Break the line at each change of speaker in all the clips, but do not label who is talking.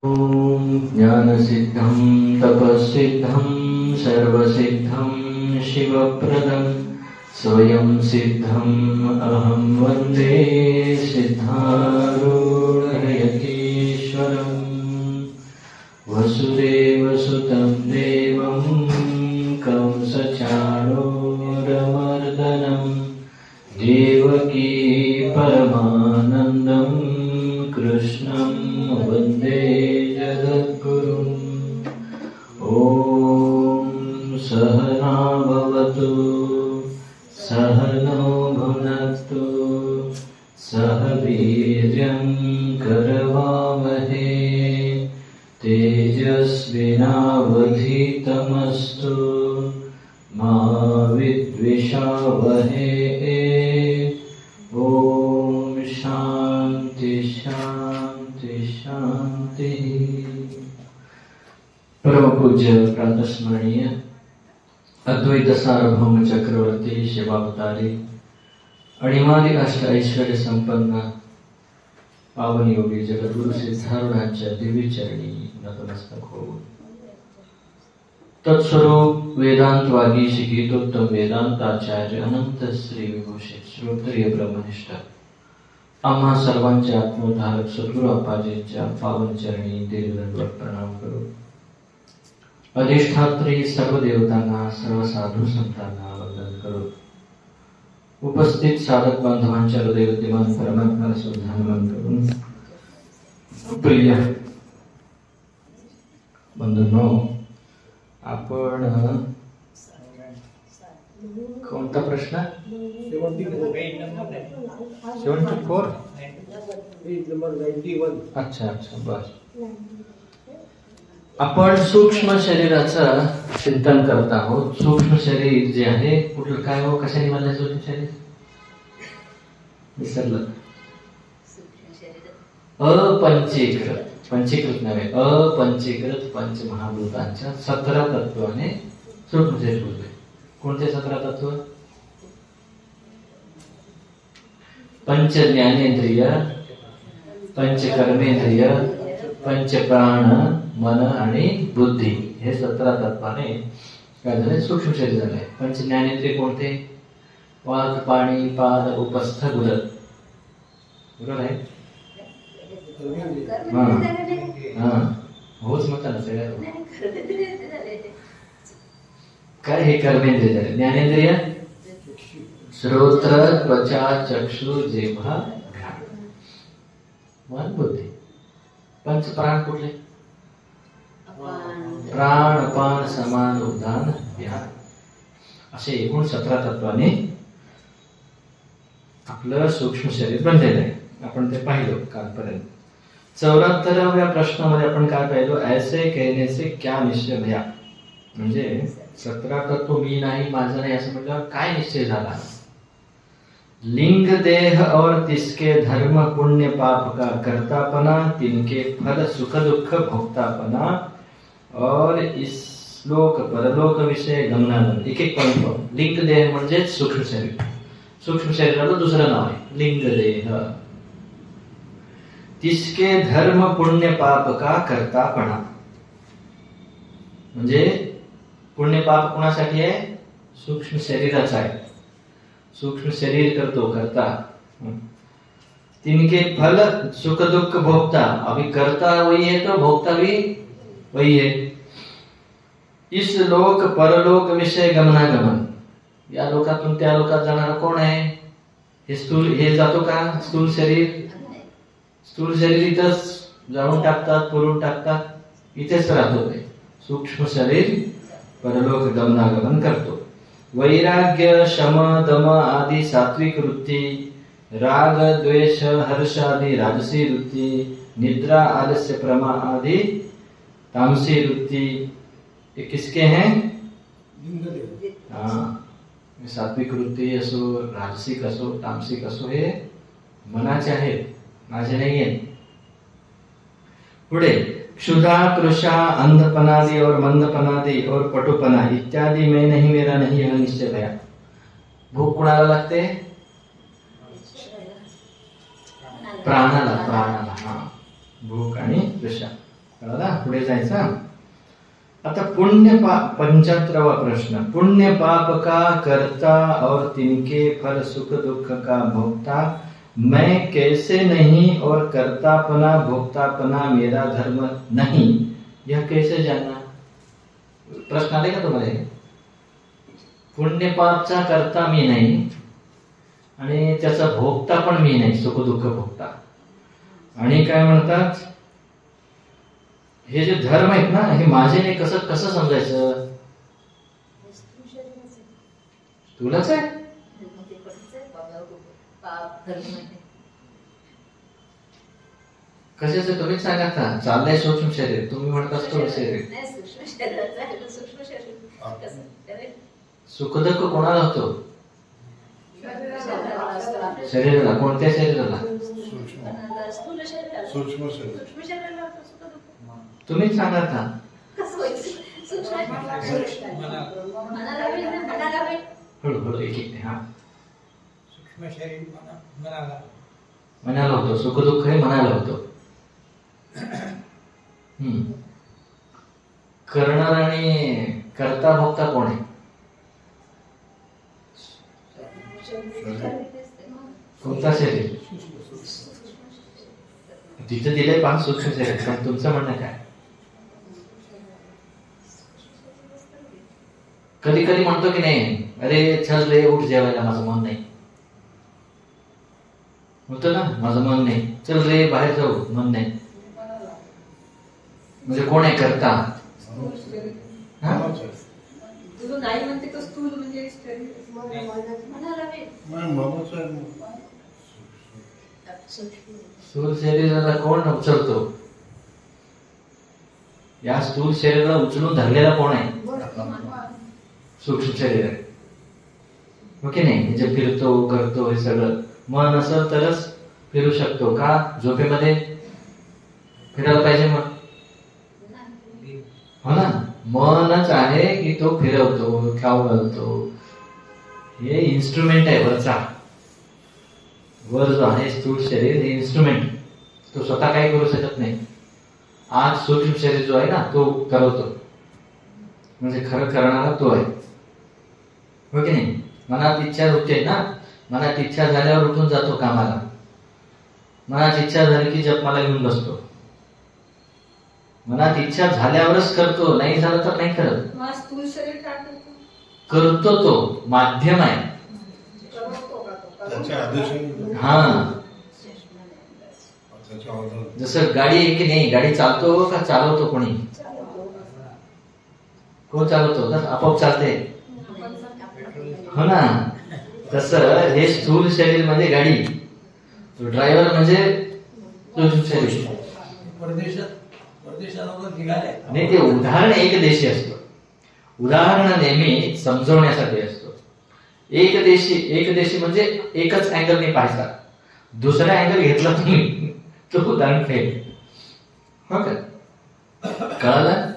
ओम ज्ञानसिद्धं तपस्सिद्धं सर्वसिद्धं शिवप्रदं स्वयं सिद्धं अहं वन्दे सिद्धारूढहयतीश्वरं वसुदेवसुतं देवं कंसचाणूरमर्दनं देवकी परमानन्दं कृष्णं वन्दे जगद्गुरुम्। ॐ सहना भवतु सहनौ भुनक्तु सह वीर्यं करवावहे तेजस्विनावधीतमस्तु मा विद्विषावहे। ओम शांति शांति शांति। परम पूज्य प्रातस्मरणीय अद्वैत सार्वभौम चक्रवर्ती शिवावतारी अणिमादी अष्ट ऐश्वर्य संपन्न पावन योगी जगद्गुरु सिद्धारूढांच्या दिव्य चरणी नतमस्तक होऊन तत्स्वरूप वेदांत वागीश गीतोत्तम वेदांताचार्य अनंत श्री विभूषित श्रोत्रिय ब्रह्मनिष्ठ आम्हा सर्वांच्या आत्मोद्धारक सद्गुरु अप्पाजींच्या पावन चरणी दीर्घदंडवत प्रणाम करू। अधिष्ठात्री सर्व देवतांना सर्व साधू संतांना वंदन करू। उपस्थित साधक बांधवांच्या हृदय विद्यमान परमात्म्याला सुद्धा नमन करून प्रिय बंधूंनो, आपण कोणता प्रश्न 74 अच्छा अच्छा बस। आपण सूक्ष्म शरीराचं चिंतन करत आहोत। सूक्ष्म शरीर जे आहे कुठलं काय हो, कशाने बनलं सूक्ष्म शरीर विसरलं? अपंचीकृत, पंचीकृत नव्हे अपंचीकृत पंचमहाभूतांच्या 17 तत्वाने सूक्ष्म शरीर होते। कोणते 17 तत्व? पंच ज्ञानेंद्रिय, पंच कर्मेंद्रिय, पंच प्राण, मन आणि बुद्धी हे 17 तत्वाने काय झाले? सूक्ष्म शरीर झाले। पंच ज्ञानेंद्रिय कोणते? वाक, पाणी, पाद, उपस्थ, गुदक। बरोबर आहे? होच मत ना सगळ्या काय हे कर्मेंद्रिय झाले। ज्ञानेंद्रिय श्रोत्र, त्वचा, चक्षु, जिह्वा, घ्राण, मन, बुद्धी। पंच प्राण कुठले? प्राण, अपान, समान, उदान, ध्यान असे एकूण 17 तत्वाने आपलं सूक्ष्म शरीर बनलेलं आहे। आपण ते पाहिलं कालपर्यंत। 74व्या प्रश्नामध्ये आपण काय पाहिलो? ऐसे कहने से क्या निश्चय भया, म्हणजे 17 तत्व मी नाही, माझं नाही असं म्हटल्यावर काय निश्चय झाला? लिंग देह और तिसके धर्म पुण्य पाप का कर्तापना, तिनके फल सुख दुख भोक्तापना और इस लोक परलोक विषय गमनागमन। एक एक पॉइंट। लिंग देह म्हणजे सूक्ष्म शरीर। सूक्ष्म शरीराचं दुसरं नाव आहे लिंग देह। तिसके धर्म पुण्य पाप का कर्तापना, म्हणजे पुण्य पाप कोणासाठी आहे? सूक्ष्म शरीराचा आहे। सूक्ष्म शरीर करतो करता। तिनके फल सुख दुख भोगता, अभी करता वही है तो भोगता भी वही है। इस लोक परलोक विषय गमनागमन, या लोकातून त्या लोकात जाणारा कोण आहे? हे स्थूल हे जातो का? स्थूल शरीर, स्थूल शरीर इथंच जाळून टाकतात, पुरून टाकतात, इथेच राहतो ते। सूक्ष्म शरीर परलोक गमनागमन करतो। वैराग्य, शम, दम आदि सात्विक वृत्ति, राग, द्वेष, हर्ष आदि राजसी वृत्ति, निद्रा, आलस्य, प्रमा आदि तामसी वृत्ति, ये किसके हैं? सात्विक वृत्ती असो, राजसिक असो, तामसिक असो, हे मनाचे आहेत, माझे नाही आहेत। पुढे क्षुधा, कृषा, अंधपनादि और मंदपनादि और पटुपना इत्यादि में नहीं, मेरा नहीं, यह निश्चय भया। भूक कुणाला लागते? प्राणाला, प्राणाला। भूक आणि तृषा। कळला? पुढे जायचं. आता पुण्य पाप 75वां प्रश्न, पुण्य पाप का करता और तिनके फल सुख दुख का भोगता, मैं कैसे नहीं और करतापना भोक्तापना मेरा धर्म नहीं, यह कैसे जानना? प्रश्न आले का तुम्हाला? पुण्य पापचा करता मी नाही आणि त्याचा भोगता पण मी नाही, सुख दुःख भोगता. आणि काय म्हणतात, हे जे धर्म आहेत ना हे माझे नाही, कसं कसं समजायचं? तुलाच आहे कशाचं तुम्हीच सांगा का? चाललंय सूक्ष्म शरीर, तुम्ही म्हणता स्थूल शरीर. सुख दुःख कोणाला होतो? शरीराला. कोणत्या शरीराला? तुम्हीच सांगा का? हळूहळू एक एक. हा,
सूक्ष्म शरीर
मनाला होतो, सुख दुःख हे मनाला होतो. करणार आणि करता भोगता कोण आहे? कोणता शरीर? तिथे दिलंय 5 सूक्ष्म शरीर, पण तुमचं म्हणणं काय? कधी कधी म्हणतो की नाही, अरे चल रे उठ जेवायला, माझं मन नाही. होतं ना, माझं मन नाही, चल रे बाहेर जाऊ, मन नाही. म्हणजे कोण आहे करता?
तुझं नाही म्हणते तो स्थूल म्हणजे
स्थूल शरीराला कोण उचलतो? या स्थूल शरीराला उचलून धरलेला कोण आहे? सूक्ष्म शरीर आहे. ओके नाही, जे फिरतो करतो हे सगळं मन असेल तरच फिरू शकतो का? झोपेमध्ये फिरायला पाहिजे मन? हो ना, मनच आहे की तो फिरवतो, खाऊ घालतो. हे इन्स्ट्रुमेंट आहे वरचा. वर जो आहे स्थूल शरीर हे इन्स्ट्रुमेंट, तो स्वतः काही करू शकत नाही. आज सूक्ष्म शरीर जो आहे ना तो करवतो, म्हणजे खरं करणारा तो आहे. हो की नाही? मनात इच्छा होते ना, मनात इच्छा झाल्यावर उठून जातो कामाला. मनात इच्छा झाली की जपमाला घेऊन बसतो. मनात इच्छा झाल्यावरच करतो, नाही झालं तर नाही करत.
स्थूल शरीर
करतो, तो माध्यम आहे. हा, जसं गाडी आहे की नाही, गाडी चालतो का चालवतो कोणी? कोण चालवतो? आपोआप चालते. हो ना, तसं हे स्थूल शरीर म्हणजे गाडी, तो ड्रायव्हर म्हणजे सूक्ष्म शरीर. नाही, ते उदाहरण एकदेशी असतो. उदाहरण नेहमी समजवण्यासाठी असतो. एकदेशी म्हणजे एकच अँगलने पाहायचा, दुसरा अँगल घेतला तुम्ही तो उदाहरण फेल. हो का? कळलं?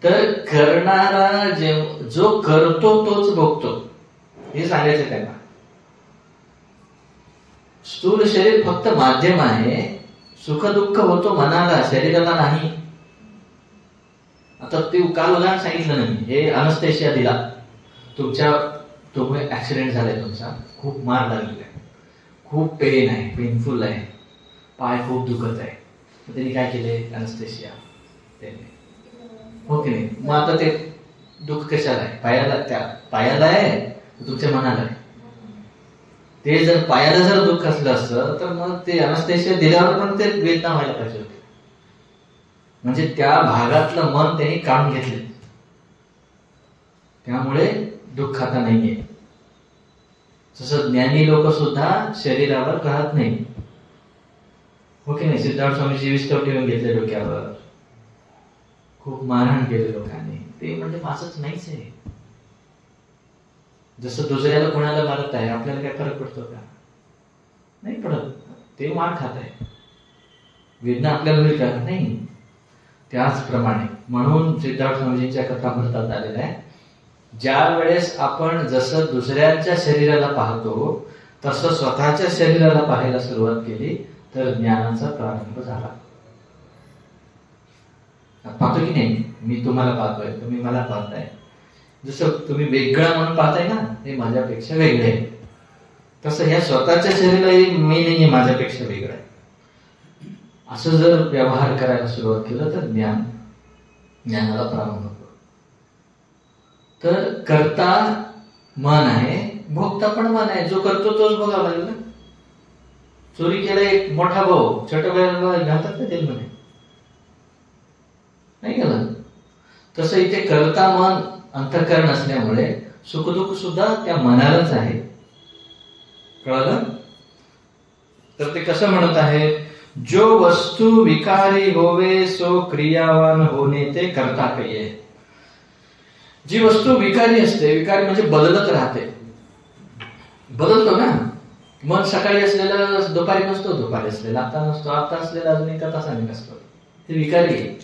तर करणारा जो करतो तोच भोगतो, हे सांगायचं त्यांना. स्थूल शरीर फक्त माध्यम आहे. सुख दुःख होतो मनाला, शरीराला नाही. आता ते काल उदाहरण सांगितलं ना मी, हे अनस्थेशिया दिला. तुम्ही ऍक्सिडेंट झालाय, तुमचा खूप मार लागलेला आहे, खूप पेन आहे, पेनफुल आहे, पाय खूप दुखत आहे. त्यांनी काय केले? अनस्थेशिया त्यांनी. हो की नाही? मग आता ते दुःख कशाला आहे? पायाला आहे, तुमच्या मनाला आहे. ते जर पायाला जर दुःख असलं असतं तर मग ते अनस्थेशिया दिल्यावर पण ते वेदना व्हायला पाहिजे होते. म्हणजे त्या भागातलं मन त्यांनी काढून घेतले, त्यामुळे दुःख आता नाहीये. तसं ज्ञानी लोक सुद्धा शरीरावर कळत नाही. हो की नाही? सिद्धार्थ स्वामीजी विस्तव ठेवून घेतले डोक्यावर, खूप मारहाण केले लोकांनी. ते म्हणजे माझंच नाहीच आहे. जसं दुसऱ्याला कोणाला मारत आहे, आपल्याला काय फरक पडतो का? नाही पडत. ते मार खात आहे, वेदना आपल्याला होईल का? नाही. त्याचप्रमाणे म्हणून सिद्धार्थ स्वामीजींच्या कथा म्हणतात आलेल्या आहे, ज्या वेळेस आपण जसं दुसऱ्यांच्या शरीराला पाहतो तसं स्वतःच्या शरीराला पाहायला सुरुवात केली तर ज्ञानाचा प्रारंभ झाला. पाहतो की नाही, मी तुम्हाला पाहतोय, तुम्ही मला पाहताय. जसं तुम्ही वेगळा म्हणून पाहताय ना, हे माझ्यापेक्षा वेगळे आहे, तसं ह्या स्वतःच्या शरीराला मी नाहीये माझ्यापेक्षा वेगळं आहे. असं जर व्यवहार करायला सुरुवात केलं तर ज्ञानाला प्रारंभ होतो. तर कर्ता मन आहे, भोगता पण मन आहे. जो करतो तोच भोगावा लागेल ना. चोरी केला एक मोठा भाऊ, छोट्या भावाला घालतात का जेलमध्ये? नाही गेला. तसं इथे कर्ता मन अंतःकरण असल्यामुळे सुखदुःख सुद्धा त्या मनालाच आहे. कळलं? तर ते कसं म्हणत आहे, जो वस्तू विकारी होवे सो क्रियावान होणे ते कर्ता कहिये. जी वस्तू विकारी असते, विकारी म्हणजे बदलत राहते, बदलतो ना. मन सकाळी असलेला दुपारी नसतो, दुपारी असलेला आता नसतो, आता असलेला अजून एका तासाने नसतो. हे विकारी आहे.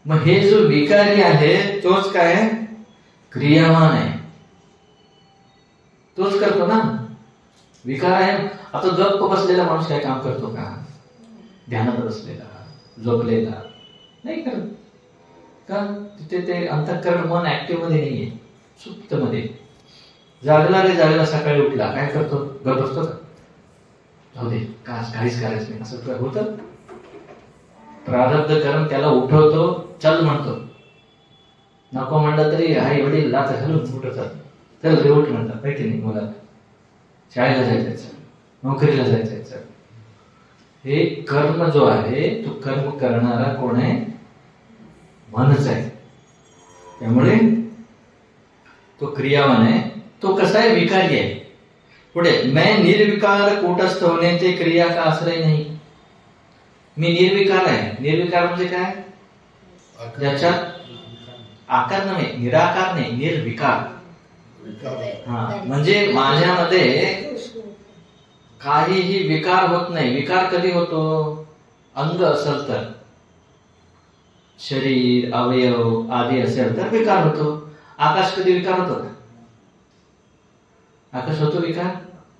मग हे जो विकारी आहे तोच काय क्रियावान आहे, तोच करतो ना. विकार आहे. आता गप्प बसलेला माणूस काय काम करतो का? ध्यानात बसलेला, झोपलेला नाही करत का? तिथे ते अंतःकरण मन ऍक्टिव्ह मध्ये नाहीये, सुप्त मध्ये. जागला रे जागला, सकाळी उठला काय करतो? गप बसतो का? जाऊ दे, काहीच करायचं नाही असं होतं. प्रारब्ध करून त्याला उठवतो, चल म्हणतो. नको म्हणलं तरी आई वडील लाथ घालून उठवतात, चल रे उठ म्हणतात. माहिती नाही मुला, शाळेला जायचं, नोकरीला जायचं. हे कर्म जो आहे तो कर्म करणारा कोण आहे? मनच आहे. त्यामुळे तो क्रियावान आहे. तो कसा आहे? विकारी आहे. पुढे मैं निर्विकार कूटस्थ होणे ते क्रिया का आश्रय नाही. मी निर्विकार आहे. निर्विकार म्हणजे काय? ज्याच्यात आकार नाही, निराकार नाही, निर्विकार. म्हणजे माझ्यामध्ये काहीही विकार होत नाही. विकार कधी होतो? अंग असेल तर, शरीर अवयव आदी असेल तर विकार होतो. आकाश कधी विकार होतो का? आकाश होतो विकार?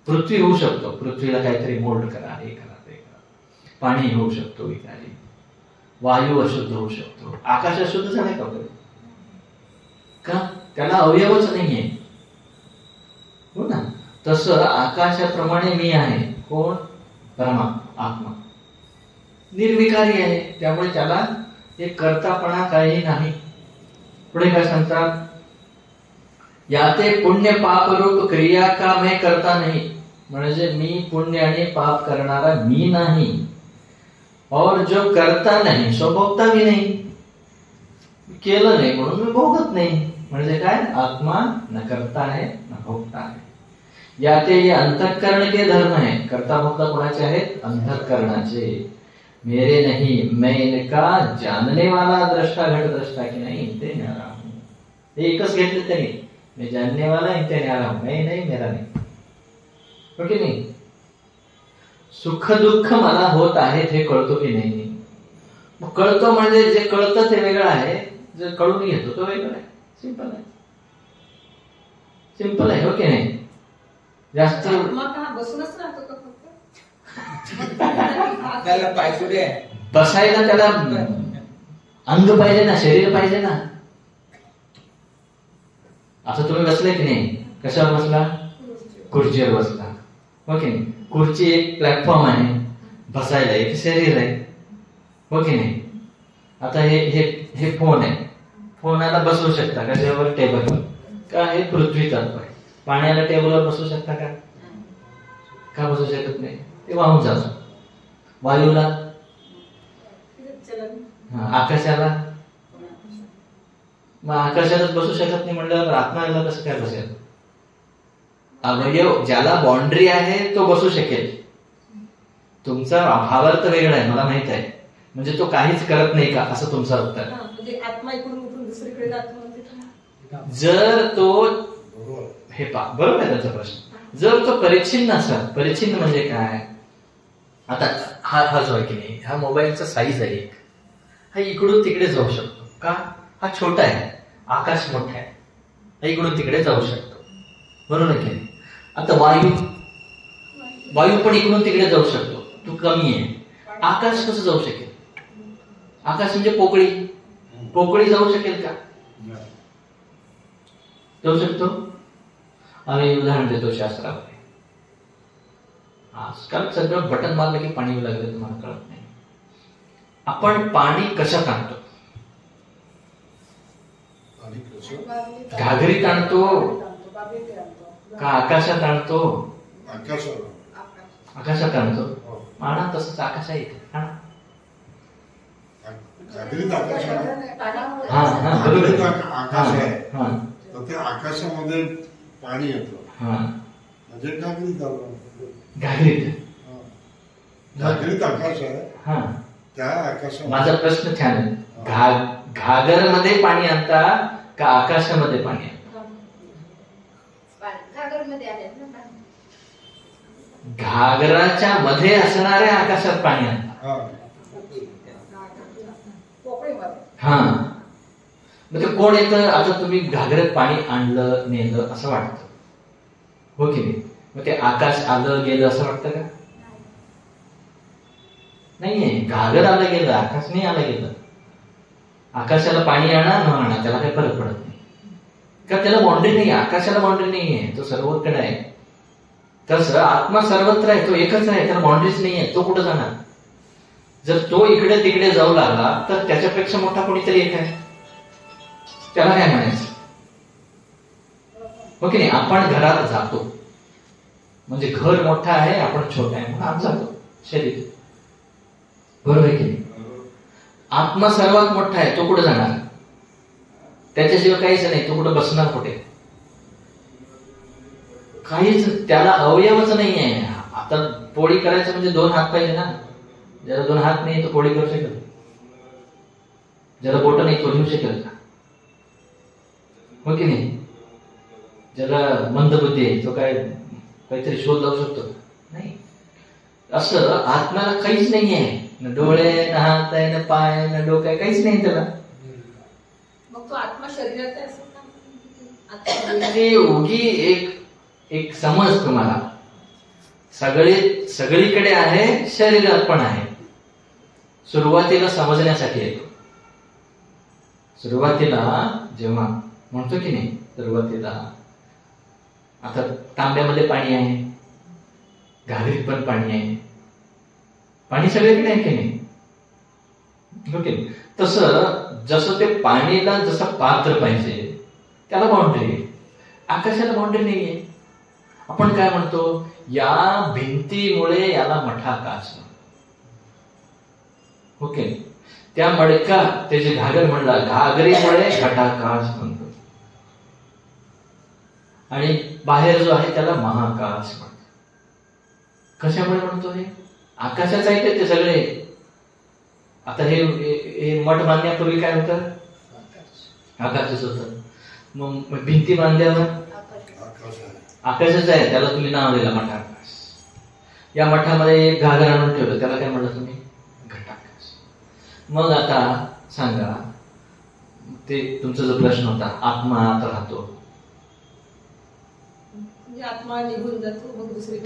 पृथ्वी होऊ शकतो, पृथ्वीला काहीतरी मोल्ड करा, हे करा, ते करा. पाणी होऊ शकतो विकारी. वायू अशुद्ध होऊ शकतो. आकाश अशुद्ध झाले का? त्याला अवयवच नाहीये, हो ना. तसं आकाशाप्रमाणे मी आहे. कोण? परमात्मा, आत्मा निर्विकारी आहे. त्यामुळे त्याला एक कर्तापणा काही नाही. पुढे काय सांगतात? याते पुण्य पाप रूप क्रिया का मैं करता नाही. म्हणजे मी पुण्य आणि पाप करणारा मी नाही. और जो करता नाही सो भोगता भी नाही. केलं नाही म्हणून मी भोगत नाही. म्हणजे काय? आत्मा न करता है न भोगता है. याते ये अंतःकरण के धर्म है. करता भोगता कोणाचे आहेत? अंतःकरणाचे. मेरे नहीं, मैं इनका जानने वाला दृष्टा घट दृष्टा की नहीं, इनते न्यारा हूं. हे एकच घेतले त्यांनी. मैं जानने वाला, इनते न्यारा हूं. मैं नहीं, मेरा नहीं. हो की नाही? सुख दुःख मला होत आहेत हे कळतो की नाही? कळतो म्हणजे जे कळतं ते वेगळं आहे, जे कळून घेतो तो वेगळं आहे. सिंपल आहे, सिंपल आहे. हो की नाही? जास्त
बसूनच राहतो का फक्त?
त्याला पायसुडे
बसायला त्याला अंग पाहिजे ना, शरीर पाहिजे ना. आता तुम्ही बसले की नाही? कशावर बसला? खुर्चीवर बसला. हो की नाही? खुर्ची एक प्लॅटफॉर्म आहे, बसायला एक शरीर आहे. हो की नाही? आता हे फोन आहे. फोनाला बसवू शकता कशावर? टेबलवर. का? हे पृथ्वी तत्व आहे. पाण्याला टेबलवर बसवू शकता का? का बसवू शकत नाही? ते वाहून जातो. वायूला, आकाशाला, मग आकाशातच बसू शकत नाही म्हणल्यावर आत्म्याला कसं काय बसेल? अवयव ज्याला बाउंड्री आहे तो बसू शकेल. तुमचा भावार्थ वेगळा आहे, मला माहित आहे. म्हणजे तो काहीच करत नाही का असं तुमचा उत्तर?
आत्मा इकडून उठून दुसरीकडे जातो म्हणजे
जर तो हे बरोबर आहे त्यांचा प्रश्न. जर तो परिच्छिन्न असेल, परिच्छिन्न म्हणजे काय? आता हा जो आहे की नाही, हा मोबाईलचा साईज आहे एक. हा इकडून तिकडे जाऊ शकतो का? हा छोटा आहे, आकाश मोठा आहे, हा इकडून तिकडे जाऊ शकतो. बरोबर आहे की नाही? आता वायू पण इकडून तिकडे जाऊ शकतो, तो कमी आहे. आकाश कसं जाऊ शकेल? आकाश म्हणजे पोकळी. पोकळी जाऊ शकेल का? जाऊ शकतो? आम्ही उदाहरण देतो शास्त्रामध्ये. आजकाल सगळं बटन मारलं की पाणी येऊ लागलं, तुम्हाला कळत नाही. आपण पाणी कशात आणतो? घागरीत आणतो का आकाशात आणतो? आकाशात आणतो. आणा तसंच आकाश आहे.
आकाशामध्ये पाणी येतं म्हणजे घागरीत आलं. घागरीत आकाश आहे. त्या आकाशात
माझा प्रश्न छान आहे. घागर मध्ये पाणी आणता का आकाशामध्ये पाणी आणता? घागराच्या मध्ये असणाऱ्या आकाशात पाणी आणता. हा म्हणजे कोण येतं? आता तुम्ही घागरात पाणी आणलं नेलं असं वाटतं, हो की नाही? मग ते आकाश आलं गेलं असं वाटतं का? नाहीये. घागर आलं गेलं, आकाश नाही आलं गेलं. आकाशाला पाणी आणा न आणा त्याला काही फरक पडत नाही, का त्याला बाउंड्री नाही. आकाशाला बाउंड्री नाहीये, तो सर्वत्र आहे. तसं आत्मा सर्वत्र आहे, तो एकच आहे, त्याला बाउंड्रीज नाहीये. तो कुठं जाणार? जर तो इकडे तिकडे जाऊ लागला तर त्याच्यापेक्षा मोठा कोणीतरी एक आहे, त्याला काय म्हणायचं, हो की नाही? आपण घरात जातो म्हणजे घर मोठं आहे, आपण छोटा आहे म्हणून आत जातो. शरीर बरोबर आहे की नाही? आत्मा सर्वात मोठा आहे, तो कुठे जाणार? त्याच्याशिवाय काहीच नाही. तो कुठे बसणार? कुठे? काहीच. त्याला अवयवच नाहीये. आता पोळी करायचं म्हणजे 2 हात पाहिजे ना. ज्याला 2 हात नाही तो पोळी करू शकेल? ज्याला बोट नाही तो लिहू शकेल का? हो की नाही? ज्याला मंदबुद्धी आहे तो काय काहीतरी शोध लावू शकतो? नाही. असं आत्म्याला काहीच नाहीये. न डोळे, न हात आहे, न पाय, न डोकं आहे, काहीच नाही त्याला.
मग तो आत्मा शरीरात आहे असं का?
ते उगी एक समज तुम्हाला. सगळीकडे आहे, शरीरात पण आहे. सुरुवातीला समजण्यासाठी येतो. सुरुवातीला जेव्हा म्हणतो की नाही, सुरुवातीला आता तांब्यामध्ये पाणी आहे, घागरीत पण पाणी आहे. पाणी सगळीकडे आहे की नाही? ओके. तसं जसं ते पाणीला जसं पात्र पाहिजे त्याला बाउंड्री आहे. आकाशाला बाउंड्री नाहीये. आपण काय म्हणतो, या भिंतीमुळे याला मठाकाश. ओके. त्या मडका ते जे घागर म्हणला, घागरीमुळे घटाकाश म्हणतो. आणि बाहेर जो आहे त्याला महाकाश म्हणतो. कशामुळे म्हणतो? हे आकाशाच आहे ते सगळे. आता हे मठ बांधण्यापूर्वी काय होतं? आकाशच होतं. मग भिंती बांधल्यावर आकाशच आहे, त्याला तुम्ही नाव दिलं मठाकाश. या मठामध्ये एक घागर आणून ठेवलं, त्याला काय म्हणलं तुम्ही? घटाकाश. मग आता सांगा, ते तुमचा जो प्रश्न होता, आत्मा आत राहतो,
आत्मा निघून जातो मग दुसरी,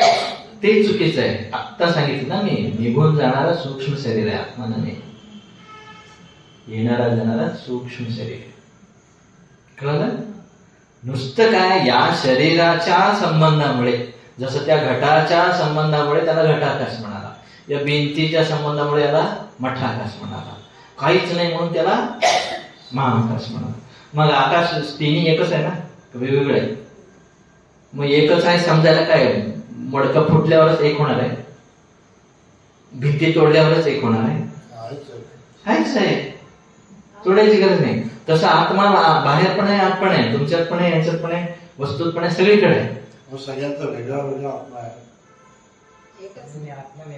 ते चुकीचं आहे. आत्ता सांगितलं ना मी, निघून जाणारा सूक्ष्म शरीर आहे आत्मा नाही. येणारा जाणारा सूक्ष्म शरीर. कळलं? नुसतं काय, या शरीराच्या संबंधामुळे, जसं त्या घटाच्या संबंधामुळे त्याला घटाकाश म्हणाला, या भिंतीच्या संबंधामुळे याला मठाकाश म्हणाला, काहीच नाही म्हणून त्याला महाकाश म्हणाला. मग आकाश तिन्ही एकच आहे ना, वेगवेगळे आहे? मग एकच आहे समजायला काय, मडकं फुटल्यावरच एक होणार आहे, भिंती तोडल्यावरच एक होणार आहे? आहेच आहे, तोडायची गरज नाही. तसं आत्मा बाहेर पण आहे, आत पण आहे, तुमच्यात पण आहे, यांच्यात पण आहे, वस्तूत पण आहे, सगळीकडे आहे.
सगळ्यांचा वेगळा वेगळा आत्मा आहे.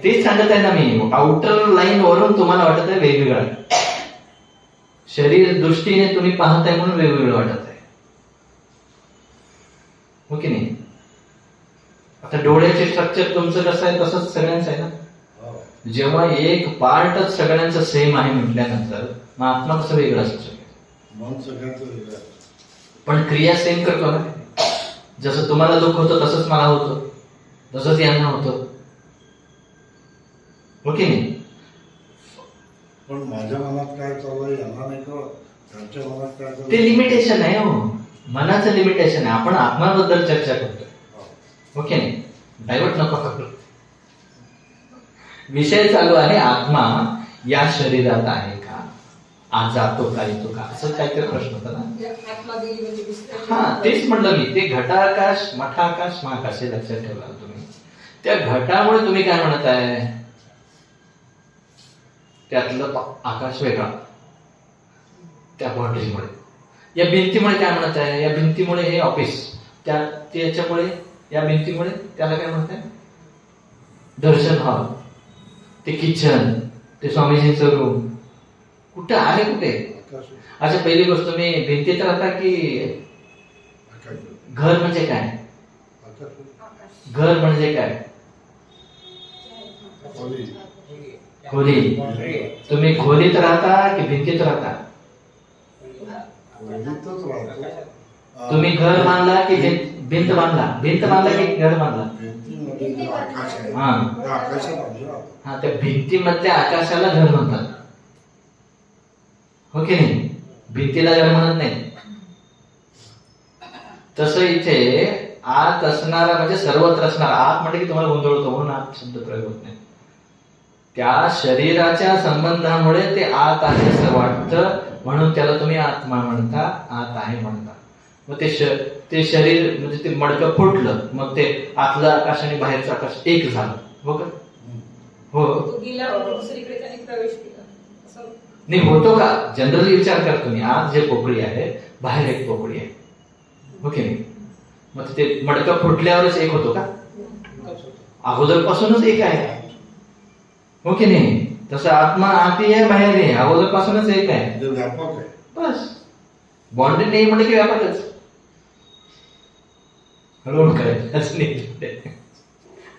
तेच सांगत आहे ना मी. आउटर लाईन वरून तुम्हाला वाटत आहे वेगवेगळं, शरीर दृष्टीने तुम्ही पाहताय म्हणून वेगवेगळं वाटत आहे, हो की नाही? आता डोळ्याचे स्ट्रक्चर तुमचं कसं आहे तसंच सगळ्यांचं आहे ना. जेव्हा एक पार्टच सगळ्यांचं सेम आहे म्हटल्यानंतर मग आत्मा कसं वेगळं असू शकेल? पण क्रिया सेम करतो ना. जसं तुम्हाला दुःख होतं तसंच मला होतं, तसंच यांना होतं, हो की नाही?
पण माझ्या मनात काय चालू आहे यांना नाही कळत, त्यांच्या मनात काय चालू
ते लिमिटेशन आहे हो, मनाचं लिमिटेशन आहे. आपण आत्म्याबद्दल चर्चा करतोय, ओके नाही, डायव्हर्ट नको करू. विषय चालू आहे आत्मा या शरीरात आहे का, आज जातो का येतो का, असं काहीतरी प्रश्न होता ना.
आत्मा गेली म्हणजे दुसरं-
हा तेच म्हणलं मी, ते घटाकाश मठाकाश महाकाश हे लक्षात ठेवा तुम्ही. त्या घटामुळे तुम्ही काय म्हणत आहे, त्यातलं आकाश वेगळा, त्या बाउंड्रीमुळे. या भिंतीमुळे काय म्हणत आहे, या भिंतीमुळे हे ऑफिस, त्याच्यामुळे या भिंतीमुळे त्याला काय म्हणत आहे, दर्शन हॉल, ते किचन, ते स्वामीजींचं रूम, कुठे आहे कुठे.
आकाश
अच्छा पहिली गोष्ट, मी भिंतीत राहता की
आकाश
घर म्हणजे काय,
आकाश
घर म्हणजे काय,
खोली
खोली. तुम्ही खोलीत राहता की भिंतीत राहता,
खोलीतच राहतो.
तुम्ही घर बांधला की भिंत बांधला, भिंत बांधला की घर बांधला.
भिंतीमध्ये जो आकाश आहे
हा
त्या आकाशात आम्ही राहतो.
हा, त्या भिंतीमधल्या आकाशाला घर म्हणतात, हो की नाही, भिंतीला घर म्हणत नाही. तसं इथे आत असणारा म्हणजे सर्वत्र असणारा, आत म्हणजे की तुम्हाला गोंधळतो म्हणून आत शब्द प्रयोग होत नाही. त्या शरीराच्या संबंधामुळे ते आत आहे असं वाटतं, म्हणून त्याला तुम्ही आत्मा म्हणता, आत आहे म्हणता. मग ते शरीर म्हणजे ते मडकं फुटलं, मग ते आतलं आकाश आणि बाहेरचं आकाश एक झालं, हो का, हो
तो गेला दुसरीकडे त्याने प्रवेश केला असं
नाही होतो का. जनरली विचार करा तुम्ही, आत जे पोकळी आहे बाहेर एक पोकळी आहे, हो की नाही. मग ते मडकं फुटल्यावरच एक होतो का, अगोदर पासूनच एक आहे, हो की नाही. तसं आत्मा आती आहे बाहेर आहे, अगोदर पासूनच एक आहे,
म्हणजे व्यापक आहे.
बस. बॉन्डेड नाही म्हणजे की व्यापकच. रोल करायचं असं नाही.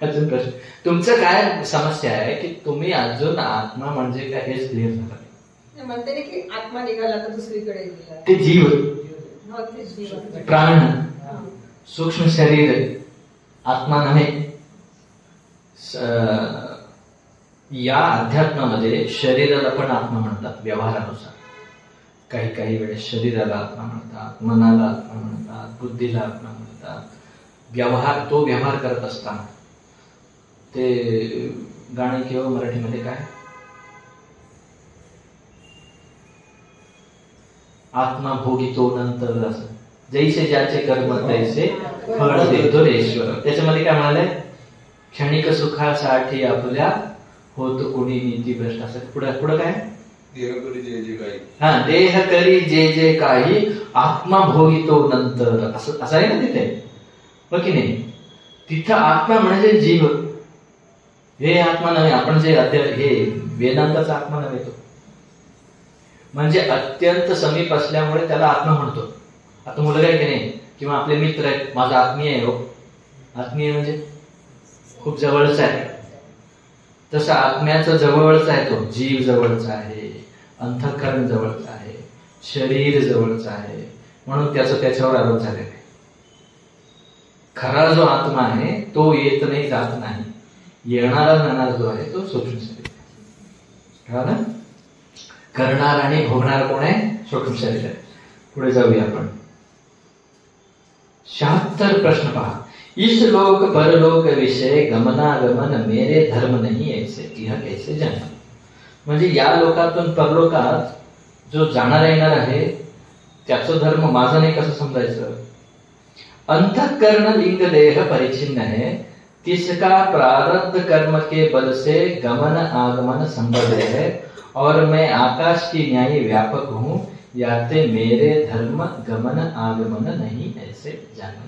अजून प्रश्न, तुमचं काय समस्या आहे की तुम्ही अजून आत्मा म्हणजे काय हेच क्लिअर झालं नाही.
म्हणते ना की आत्मा निघाला तर दुसरीकडे गेला.
ते जीव,
हो, ते जीवन.
प्राण,
हा.
सूक्ष्म शरीर, आत्मा नव्हे. या अध्यात्मामध्ये शरीराला पण आत्मा म्हणतात व्यवहारानुसार. काही काही वेळेस शरीराला आत्मा म्हणतात, मनाला आत्मा म्हणतात, बुद्धीला आत्मा म्हणतात. तो व्यवहार करत असताना ते गाणे किंवा मराठीमध्ये काय, आत्मा भोगितो नंतर, असं जैसे ज्याचे कर्म तैसे फळ देतो ईश्वर. त्याच्यामध्ये काय म्हणाले, क्षणिक सुखासाठी आपल्या होत कोणी नीती भ्रष्ट, असं पुढे पुढे काय,
देह करी जे जे काही,
हा देह करी जे जे काही आत्मा भोगितो नंतर, असं आहे ना तिथे, हो की नाही. तिथं आत्मा म्हणजे जीव, हे आत्मा नव्हे. आपण जे हे वेदांताचा आत्मा नव्हे तो, म्हणजे अत्यंत समीप असल्यामुळे त्याला आत्मा म्हणतो. आता मुलगा आहे की नाही, किंवा आपले मित्र आहेत, माझा आत्मीय आहे, हो आत्मीय म्हणजे खूप जवळचा आहे. तसं आत्म्याचं जवळचा आहे, तो जीव जवळचा आहे, अंतःकरण जवळचा आहे, शरीर जवळचं आहे, म्हणून त्याचं त्याच्यावर आरोप झालेला आहे. खरा जो आत्मा आहे तो येत नाही जात नाही, येणारा जाणार जो आहे तो सूक्ष्म शरीर आहे. करणार आणि भोगणार कोण आहे, सूक्ष्म शरीर आहे. पुढे जाऊया आपण. 76 प्रश्न पहा. इस लोक परलोक विषय गमनागमन मेरे धर्म नहीं ऐसे, यह कैसे जाना. म्हणजे या लोकातून परलोकात जो जाणार येणार आहे त्याचं धर्म माझा नाही कसं समजायचं. अंतःकरण लिंग देह परिचिन्न है, तिसका प्रारब्ध कर्म के बल से गमन आगमन संभव है, और मैं आकाश की न्यायी व्यापक हूँ, याते मेरे धर्म गमन आगमन नहीं ऐसे जाना.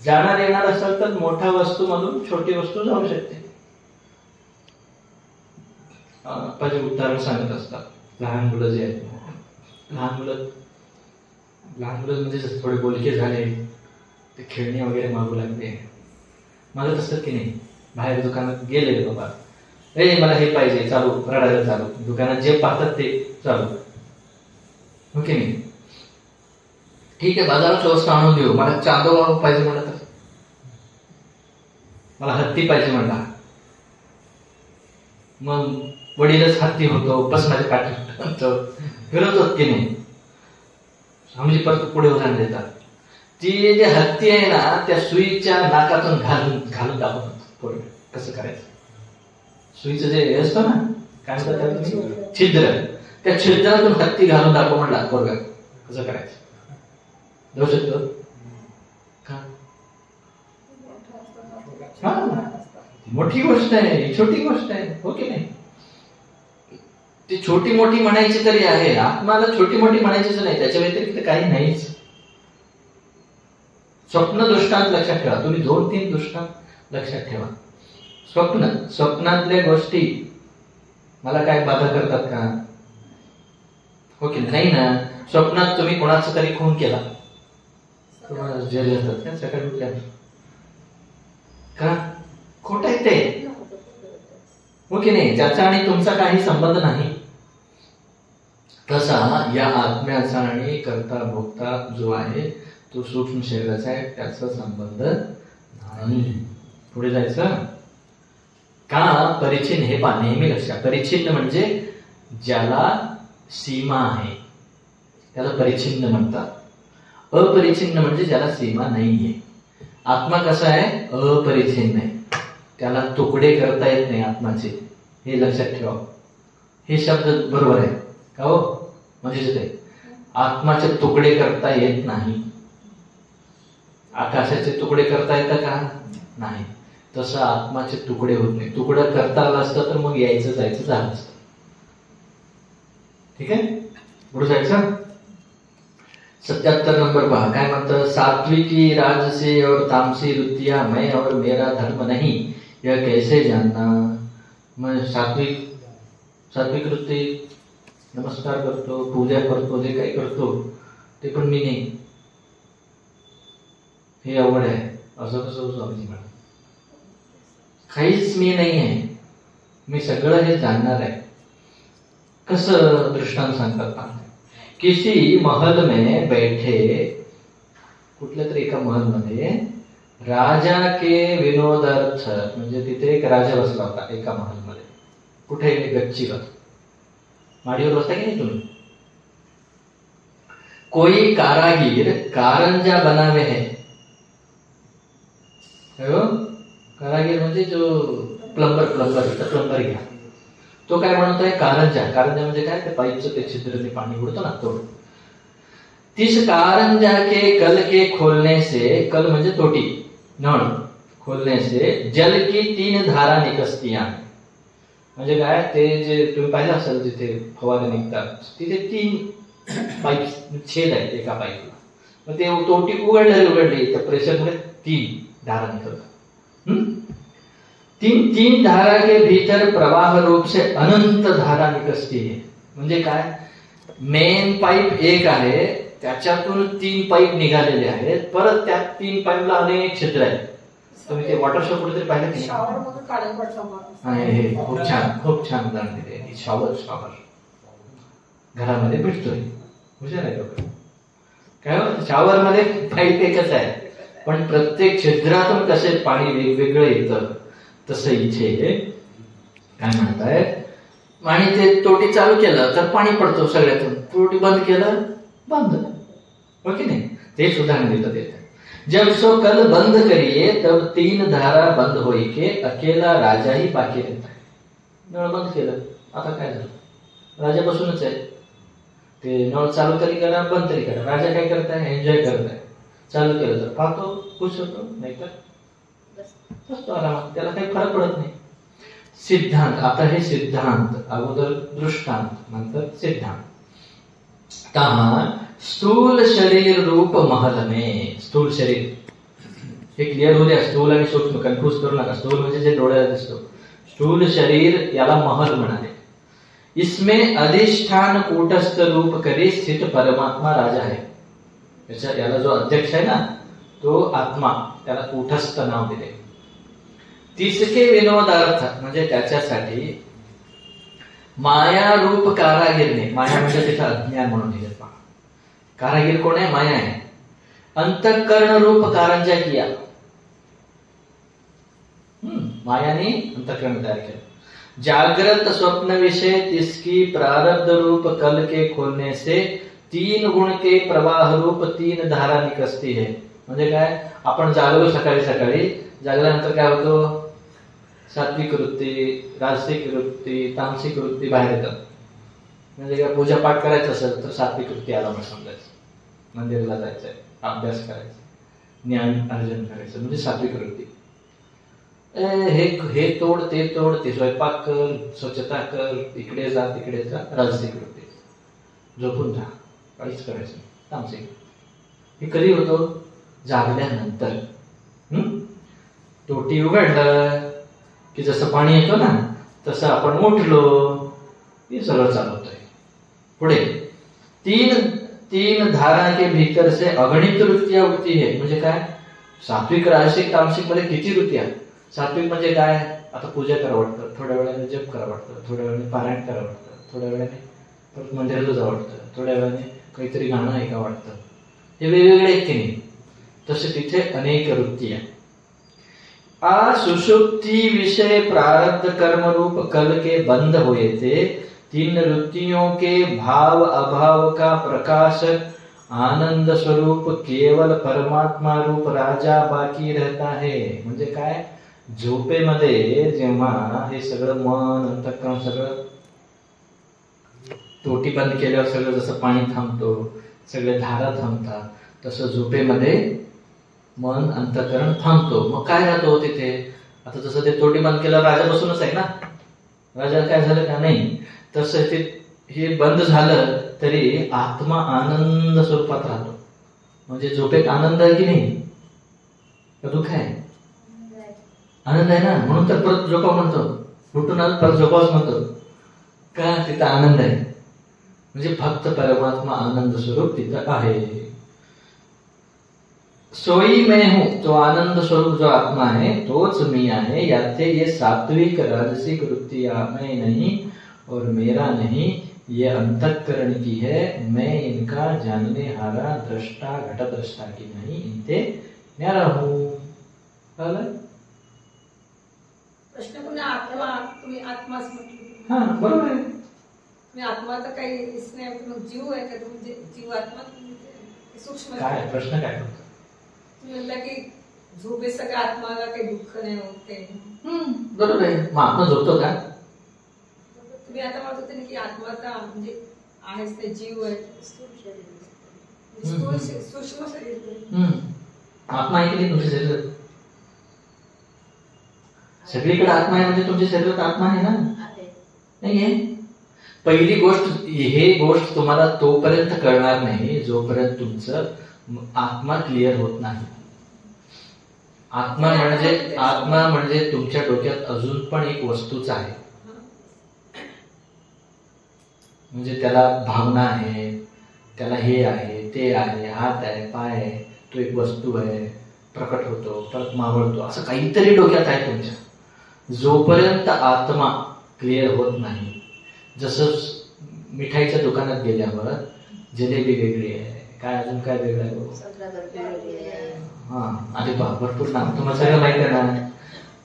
जाणार येणार असेल तर मोठ्या वस्तू मधून छोटी वस्तू जाऊ शकते. पहिले उदाहरण सांगत असतात. लहान मुलं जे आहेत, लहान मुलं म्हणजे थोडे बोलके झाले, ते खेळणी वगैरे मागू लागले. माझं तसं की नाही, बाहेर दुकानात गेले बाबा, ए मला हे पाहिजे, चालू रडायला चालू, दुकानात जे पाहतात ते चालू, हो की नाही. ठीक आहे, बाजारात वस्तू आणून देऊ, मला चांदो पाहिजे म्हणलं तर, मला हत्ती पाहिजे म्हणला, मग वडीलच हत्ती होतो, बस माझ्या पाठी होतो, फिरवतात की नाही. स्वामीजी परत पुढे उदाहरण देतात. ती जे हत्ती आहे ना, त्या सुईच्या नाकातून घालून दाखवतात कसं करायचं. सुईचं जे असतं ना, काय म्हणतात त्याला तुम्ही, छिद्र, त्या छिद्रातून हत्ती घालून दाखव म्हणला पोरगा कसं करायचं. जाऊ शकतो का? मोठी गोष्ट आहे, छोटी गोष्ट आहे, हो की नाही. ती छोटी मोठी म्हणायची तरी आहे, आत्माला छोटी मोठी म्हणायचीच नाही, त्याच्या व्यतिरिक्त काही नाहीच. स्वप्न दृष्टांत लक्षात ठेवा, तुम्ही 2-3 दृष्टांत लक्षात ठेवा. स्वप्नातल्या गोष्टी मला काय बाधा करतात का? हो की नाही ना. स्वप्नात तुम्ही कोणाचा तरी खून केला, तुम्हाला जेल येतात का सकाळी उठल्या का? खोट आहे ते, हो की नाही. त्याचा आणि तुमचा काही संबंध नाही. तसा या आत्म्याचा आणि कर्ता भोक्ता जो आहे तो सूक्ष्म शरीराचा आहे, त्याचा संबंध नाही. पुढे जायचं का? परिच्छिन्न, हे पहा नेहमी लक्षात. परिच्छिन्न म्हणजे ज्याला सीमा आहे त्याला परिच्छिन्न म्हणतात. अपरिच्छिन्न म्हणजे ज्याला सीमा नाहीये. आत्मा कसा आहे? अपरिच्छिन्न आहे, त्याला तुकडे करता येत नाही आत्माचे, हे लक्षात ठेवा. हे शब्द बरोबर आहे का हो? म्हणजे ते आत्माचे तुकडे करता येत नाही. आकाशाचे तुकडे करता येतं का? नाही. तसं आत्माचे तुकडे होत नाही. तुकडं करता आलं असतं तर मग यायचं जायचं झालं असतं. ठीक आहे, पुढे जायचं. 77 नंबर पहा काय म्हणतं. सात्विकी राजसी और तामसी वृत्तियां मैं और मेरा धर्म नहीं, यह कैसे जानना. मग सात्विक वृत्ती, नमस्कार करतो, पूजा करतो, जे काही करतो ते पण मी नाही, हे अवघड आहे. असं कसं स्वामीजी म्हणा, काहीच मी नाही आहे, मी सगळं हे जाणणार आहे. कसं दृष्टांत सांगतात. किसी महल में बैठे, कुठल्या तरी एका महल मध्ये राजा के विनोदार्थ, म्हणजे तिथे एक राजा बसला होता एका महल मध्ये. कुठे? गच्चीवर, माडीवर बसता की नाही तुम्ही. कोई कारागीर कारंजा बनावे है. कारागीर म्हणजे जो प्लंबर घ्या. तो काय म्हणत आहे? कारंजा. म्हणजे काय? ते पाईपचं ते छिद्र, ते पाणी उडतं ना, तो. तिस कारंजा के कल के खोलने से, कल म्हणजे तोटी, नळ खोलने से जल की 3 धारा निकसतियां. म्हणजे काय? ते जे तुम्ही पाहिलं असेल जिथे फवारे निघतात तिथे 3 पाईप छेद आहेत एका पाईपला. मग ते तोटी उघडली त्या प्रेशरमुळे 3 धारा निकलतात. 3 धारा के भीतर प्रवाह रूप से अनंत धारा निकसती है. म्हणजे काय? मेन पाईप एक आहे, त्याच्यातून 3 पाईप निघालेले आहेत, परत त्या 3 पाईपला अनेक छिद्र आहेत. तुम्ही ते वॉटर शो कुठेतरी पाहिलं की नाही? खूप छान उदाहरण दिले. शॉवर घरामध्ये भेटतोय, हुशार आहे लोक. काय शॉवर मध्ये पाईप एकच आहे, पण प्रत्येक छिद्रातून कसे पाणी वेगवेगळं येतं, तसं इथे काय म्हणतायत. आणि ते तोटी चालू केलं तर पाणी पडतो सगळ्यातून, तोटी बंद केलं बंद, हो की नाही. ते उदाहरण देतात येतं. जब सो कल बंद करिए तब 3 धारा बंद होई के अकेला राजा ही बाकी रहता है. नळ बंद केलं, आता काय झालं? राजा बसूनच आहे. ते नळ चालू तरी करा, बंद तरी करा, राजा काय करताय? एन्जॉय करताय. चालू केलं तर पाहतो, खुश होतो, नाहीतर बसतो आरामात, त्याला काही फरक पडत नाही. सिद्धांत. आता हे सिद्धांत, अगोदर दृष्टांत, नंतर सिद्धांत. स्थूल शरीर रूप महल में, स्थूल शरीर हे क्लिअर होऊ द्या. स्थूल आणि सूक्ष्म कन्फ्यूज करू नका. स्थूल म्हणजे जे डोळ्याला दिसतो, स्थूल शरीर याला महल म्हणाले. इसमें अधिष्ठान कूटस्थ रूप करे स्थित परमात्मा राजा आहे. याला जो अध्यक्ष आहे ना तो आत्मा, त्याला कूटस्थ नाव दिले. तिसके विनोदार्थ म्हणजे त्याच्यासाठी माया रूप कारागीरने, माया म्हणजे तिथं अज्ञान म्हणून दिले. कारागीर कोण आहे? माया आहे. अंतःकरण रूप कारंजा किया, मायाने अंतःकरण तयार केलं. जागृत स्वप्न विषय तिसकी प्रारब्ध रूप कल के खोलने से 3 गुण के प्रवाह रूप 3 धारा निकसती है. म्हणजे काय, आपण जागलो सकाळी सकाळी, जागल्यानंतर काय होतो, सात्विक वृत्ती, राजसिक वृत्ती, तामसिक वृत्ती बाहेर येतात. म्हणजे काय, पूजा पाठ करायचं असेल तर सात्विक वृत्ती आला म्हणून समजायचं, मंदिराला जायचंय, अभ्यास करायचा, ज्ञान अर्जन करायचं म्हणजे सात्विक वृत्ती. हे तोड ते तोड, ते स्वयंपाक कर, स्वच्छता कर, इकडे जा तिकडे जा, राजसिक वृत्ती. झोपून जा, काहीच करायचं नाही, तामसिक. हे कधी होतो, जागल्यानंतर. तोटी उघडलं की जसं पाणी येतो ना तसं आपण उठलो हे सगळं चालवतोय. पुढे 3 धारा के भीतर से अगणित वृत्तियां उठती है. म्हणजे काय, सात्विक राजसिक तामसिक मध्ये किती वृत्ती आहेत. सात्विक म्हणजे काय, आता पूजा करा वाटतं, थोड्या वेळाने जप करा वाटतं, थोड्या वेळाने पारायण करा वाटतं, थोड्या वेळाने परत मंदिराला जावं वाटतं, थोड्या वेळाने काहीतरी गाणं ऐका वाटतं. हे वेगवेगळे आहेत की नाही. तसे तिथे अनेक वृत्ती आहेत. सुषुप्ति विषय प्रारब्ध कर्म रूप कल के बंद हुए थे. 3 वृत्तियों के भाव अभाव का प्रकाशक आनंद स्वरूप केवल परमात्मा रूप राजा बाकी रहता है. म्हणजे काय, झोपेमध्ये जेव्हा हे सगळं मन अंतःकरण सगळं तोटी बंद केल्यावर सगळं जसं पाणी थांबतो, सगळे धारा थांबतात, तसं झोपेमध्ये मन अंतःकरण थांबतो. मग काय राहतो तिथे, आता जसं ते तोटी बंद केल्यावर राजा बसूनच आहे ना, राजा काय झालं का नाही, तसं ते हे बंद झालं तरी आत्मा आनंद स्वरूपात राहतो. म्हणजे झोपेत आनंद आहे की नाही, का दुःख आहे, आनंद आहे ना, म्हणून तर परत झोपा म्हणतो, उठून परत झोपाच म्हणतो का, तिथं आनंद आहे. म्हणजे फक्त परमात्मा आनंद स्वरूप तिथं आहे. सोई मैं हूं, तो आनंद स्वरूप जो आत्मा है तोच मी आहे. याथे ये सात्विक राजसिक वृत्तियां मैं नहीं और मेरा नहीं, ये अंतःकरण की है. मैं इनका जानने हारा दृष्टा घटद्रष्टा की नहीं, इनते न्यारा हूं.
प्रश्न पुन्हा आत्मा, तुम्ही आत्माच म्हटलं.
हा बरोबर आहे.
मी आत्मा तर काही नाही, मग जीव आहे का, म्हणजे जीवात्मा सूक्ष्म
काय प्रश्न काय करतो,
तुम्ही म्हणला की झोपे सगळं आत्माला काही दुःख नाही होत काही.
बरोबर आहे. मग आत्मा झोपतो का,
तुम्ही आता म्हणत होते ना की आत्मा तर म्हणजे आहेच, ते जीव आहे, सूक्ष्म शरीर.
आत्मा आहे की नाही तुमच्या शरीरात, सगळीकडे आत्मा आहे म्हणजे तुमच्या शरीरात आत्मा आहे ना, नाही आहे. पहिली गोष्ट, हे गोष्ट तुम्हाला तोपर्यंत कळणार नाही जोपर्यंत तुमचं आत्मा क्लिअर होत नाही. आत्मा म्हणजे तुमच्या डोक्यात अजून पण एक वस्तूच आहे. म्हणजे त्याला भावना आहे, त्याला हे आहे, ते आहे, हात आहे, पाय आहे, तो एक वस्तू आहे, प्रकट होतो परत मावळतो, असं काहीतरी डोक्यात आहे तुमच्या. जोपर्यंत आत्मा क्लिअर होत नाही, जसं मिठाईच्या दुकानात गेल्यावर जिलेबी वेगळी आहे, काय अजून काय वेगळं आहे, हा अरे बा भरपूर नाम तुम्हाला सगळं माहिती आहे ना.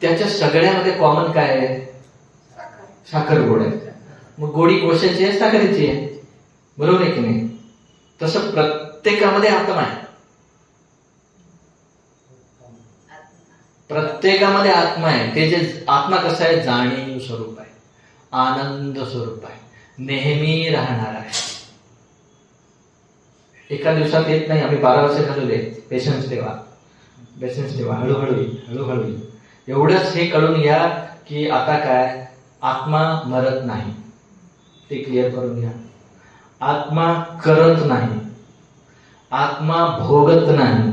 त्याच्या सगळ्यामध्ये कॉमन काय आहे, साखर गोड आहे. मग गोडी कोशाची आहे, साखरेची आहे, बरोबर आहे की नाही. तसं प्रत्येकामध्ये आत्मा आहे, प्रत्येकामध्ये आत्मा आहे. ते जे आत्मा कसं आहे, जाणीव स्वरूप आहे, आनंद स्वरूप आहे, नेहमी राहणार आहे. एका दिवसात येत नाही. आम्ही 12 वर्ष झालेले. पेशन्स ठेवा, हळूहळू एवढंच हे कळून घ्या की आता काय, आत्मा मरत नाही, ते क्लिअर करून घ्या. आत्मा करत नाही, आत्मा भोगत नाही.